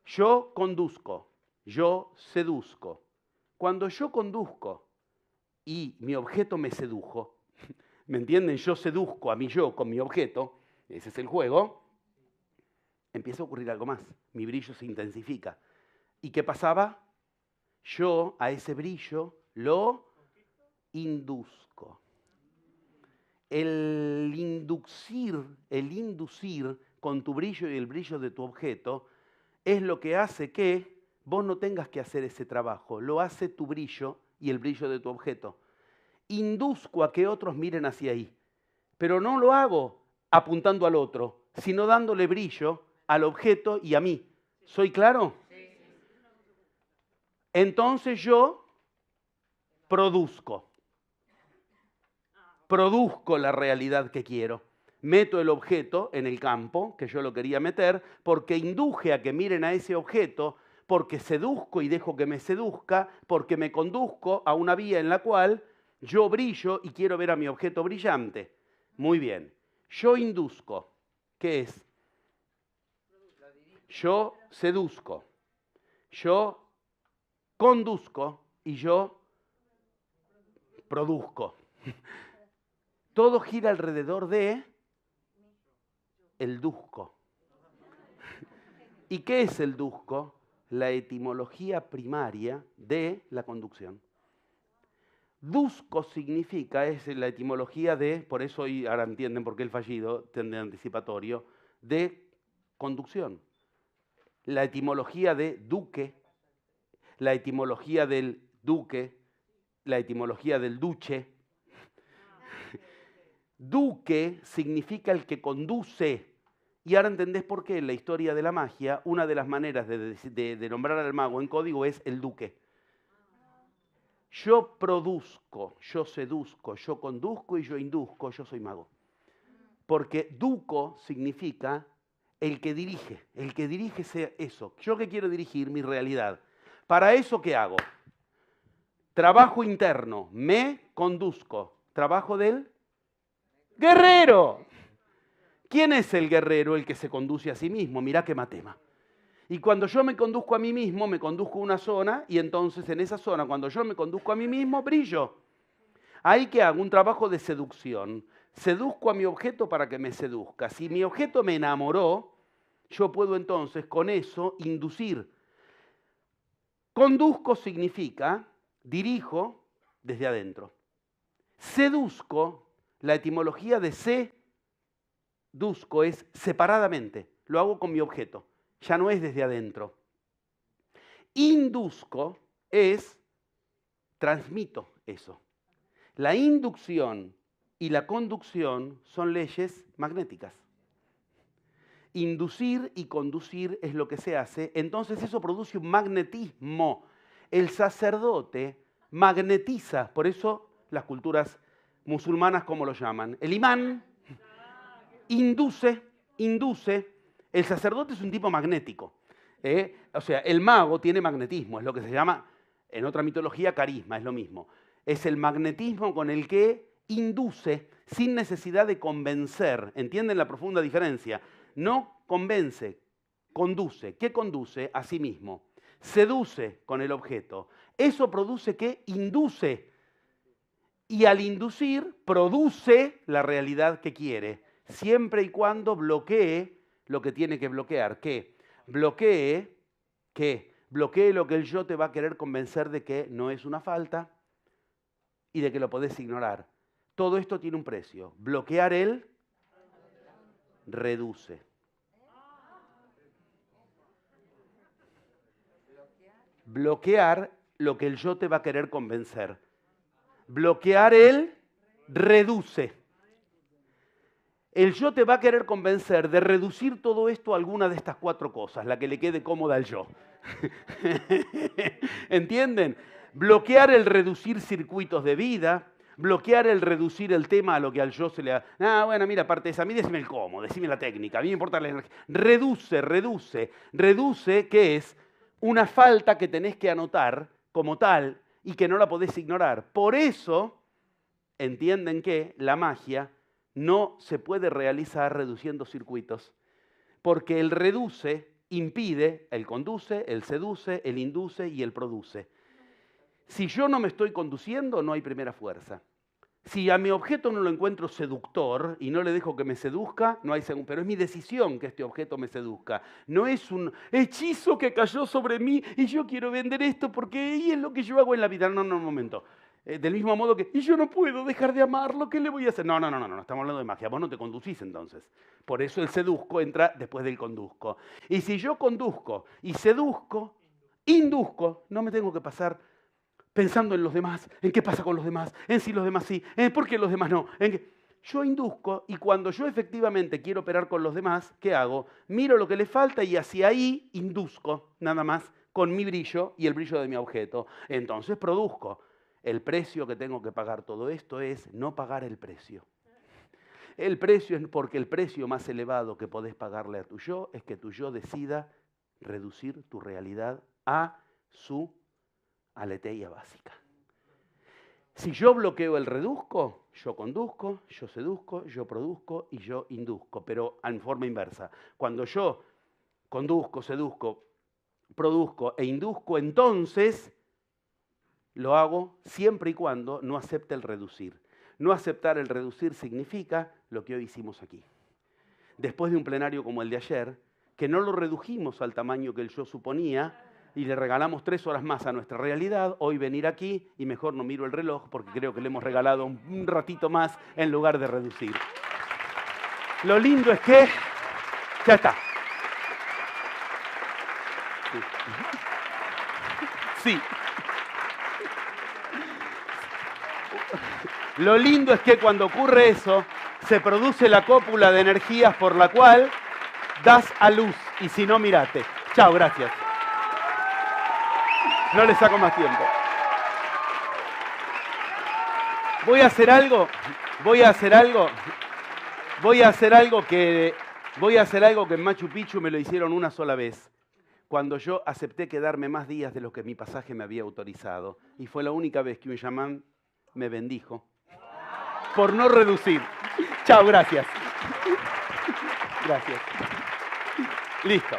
Yo conduzco, yo seduzco. Cuando yo conduzco y mi objeto me sedujo, ¿me entienden? Yo seduzco a mi yo con mi objeto, ese es el juego, empieza a ocurrir algo más. Mi brillo se intensifica. ¿Y qué pasaba? Yo a ese brillo lo induzco. El inducir con tu brillo y el brillo de tu objeto es lo que hace que vos no tengas que hacer ese trabajo. Lo hace tu brillo y el brillo de tu objeto. Induzco a que otros miren hacia ahí, pero no lo hago apuntando al otro, sino dándole brillo al objeto y a mí. ¿Soy claro? Entonces yo produzco la realidad que quiero. Meto el objeto en el campo que yo lo quería meter porque induje a que miren a ese objeto, porque seduzco y dejo que me seduzca, porque me conduzco a una vía en la cual yo brillo y quiero ver a mi objeto brillante. Muy bien. Yo induzco. ¿Qué es? Yo seduzco. Yo conduzco y yo produzco. Todo gira alrededor de el duzco. ¿Y qué es el dusco? La etimología primaria de la conducción. Dusco significa, es la etimología de, por eso hoy ahora entienden por qué el fallido, tiende anticipatorio, de conducción. La etimología de duque, la etimología del duque, la etimología del duce. Duque significa el que conduce. Y ahora entendés por qué en la historia de la magia, una de las maneras de nombrar al mago en código es el duque. Yo produzco, yo seduzco, yo conduzco y yo induzco, yo soy mago. Porque duco significa el que dirige eso. ¿Yo qué quiero dirigir? Mi realidad. ¿Para eso qué hago? Trabajo interno, me conduzco. Trabajo del guerrero. ¿Quién es el guerrero? El que se conduce a sí mismo. Mirá qué matema. Y cuando yo me conduzco a mí mismo, me conduzco a una zona y entonces en esa zona, cuando yo me conduzco a mí mismo, brillo. Ahí que hago un trabajo de seducción. Seduzco a mi objeto para que me seduzca. Si mi objeto me enamoró, yo puedo entonces con eso inducir. Conduzco significa dirijo desde adentro. Seduzco, la etimología de seduzco es separadamente. Lo hago con mi objeto. Ya no es desde adentro. Induzco es transmito eso. La inducción y la conducción son leyes magnéticas. Inducir y conducir es lo que se hace, entonces eso produce un magnetismo. El sacerdote magnetiza, por eso las culturas musulmanas, ¿cómo lo llaman? El imán induce. El sacerdote es un tipo magnético. O sea, el mago tiene magnetismo, es lo que se llama, en otra mitología, carisma, es lo mismo. Es el magnetismo con el que induce sin necesidad de convencer. ¿Entienden la profunda diferencia? No convence, conduce. ¿Qué conduce? A sí mismo. Seduce con el objeto. Eso produce que induce. Y al inducir, produce la realidad que quiere, siempre y cuando bloquee lo que tiene que bloquear. ¿Qué? Bloquee lo que el yo te va a querer convencer de que no es una falta y de que lo podés ignorar. Todo esto tiene un precio. Bloquear él reduce. Bloquear lo que el yo te va a querer convencer. Bloquear él reduce. El yo te va a querer convencer de reducir todo esto a alguna de estas cuatro cosas, la que le quede cómoda al yo. ¿Entienden? Bloquear el reducir circuitos de vida, bloquear el reducir el tema a lo que al yo se le da. Ah, bueno, mira, aparte de eso, a mí decime el cómo, decime la técnica, a mí me importa la energía. Reduce, que es una falta que tenés que anotar como tal y que no la podés ignorar. Por eso, entienden que la magia no se puede realizar reduciendo circuitos, porque el reduce impide, el conduce, el seduce, el induce y el produce. Si yo no me estoy conduciendo, no hay primera fuerza. Si a mi objeto no lo encuentro seductor y no le dejo que me seduzca, no hay segunda. Pero es mi decisión que este objeto me seduzca. No es un hechizo que cayó sobre mí y yo quiero vender esto porque es lo que yo hago en la vida. No, un momento. Del mismo modo que, y yo no puedo dejar de amarlo, ¿qué le voy a hacer? No, estamos hablando de magia. Vos no te conducís entonces. Por eso el seduzco entra después del conduzco. Y si yo conduzco y seduzco, induzco, no me tengo que pasar pensando en los demás, en qué pasa con los demás, en si los demás sí, en por qué los demás no. Yo induzco y cuando yo efectivamente quiero operar con los demás, ¿qué hago? Miro lo que le falta y hacia ahí induzco, nada más, con mi brillo y el brillo de mi objeto. Entonces produzco. El precio que tengo que pagar todo esto es no pagar el precio. El precio es porque el precio más elevado que podés pagarle a tu yo es que tu yo decida reducir tu realidad a su aletheia básica. Si yo bloqueo el reduzco, yo conduzco, yo seduzco, yo produzco y yo induzco, pero en forma inversa. Cuando yo conduzco, seduzco, produzco e induzco, entonces lo hago siempre y cuando no acepte el reducir. No aceptar el reducir significa lo que hoy hicimos aquí. Después de un plenario como el de ayer, que no lo redujimos al tamaño que el yo suponía y le regalamos 3 horas más a nuestra realidad, hoy venir aquí y mejor no miro el reloj porque creo que le hemos regalado un ratito más en lugar de reducir. Lo lindo es que... Ya está. Sí. Lo lindo es que cuando ocurre eso, se produce la cópula de energías por la cual das a luz. Y si no, mirate. Chao, gracias. No le saco más tiempo. Voy a hacer algo que en Machu Picchu me lo hicieron una sola vez, cuando yo acepté quedarme más días de los que mi pasaje me había autorizado. Y fue la única vez que un chamán me bendijo por no reducir. Chao, gracias. Gracias. Listo.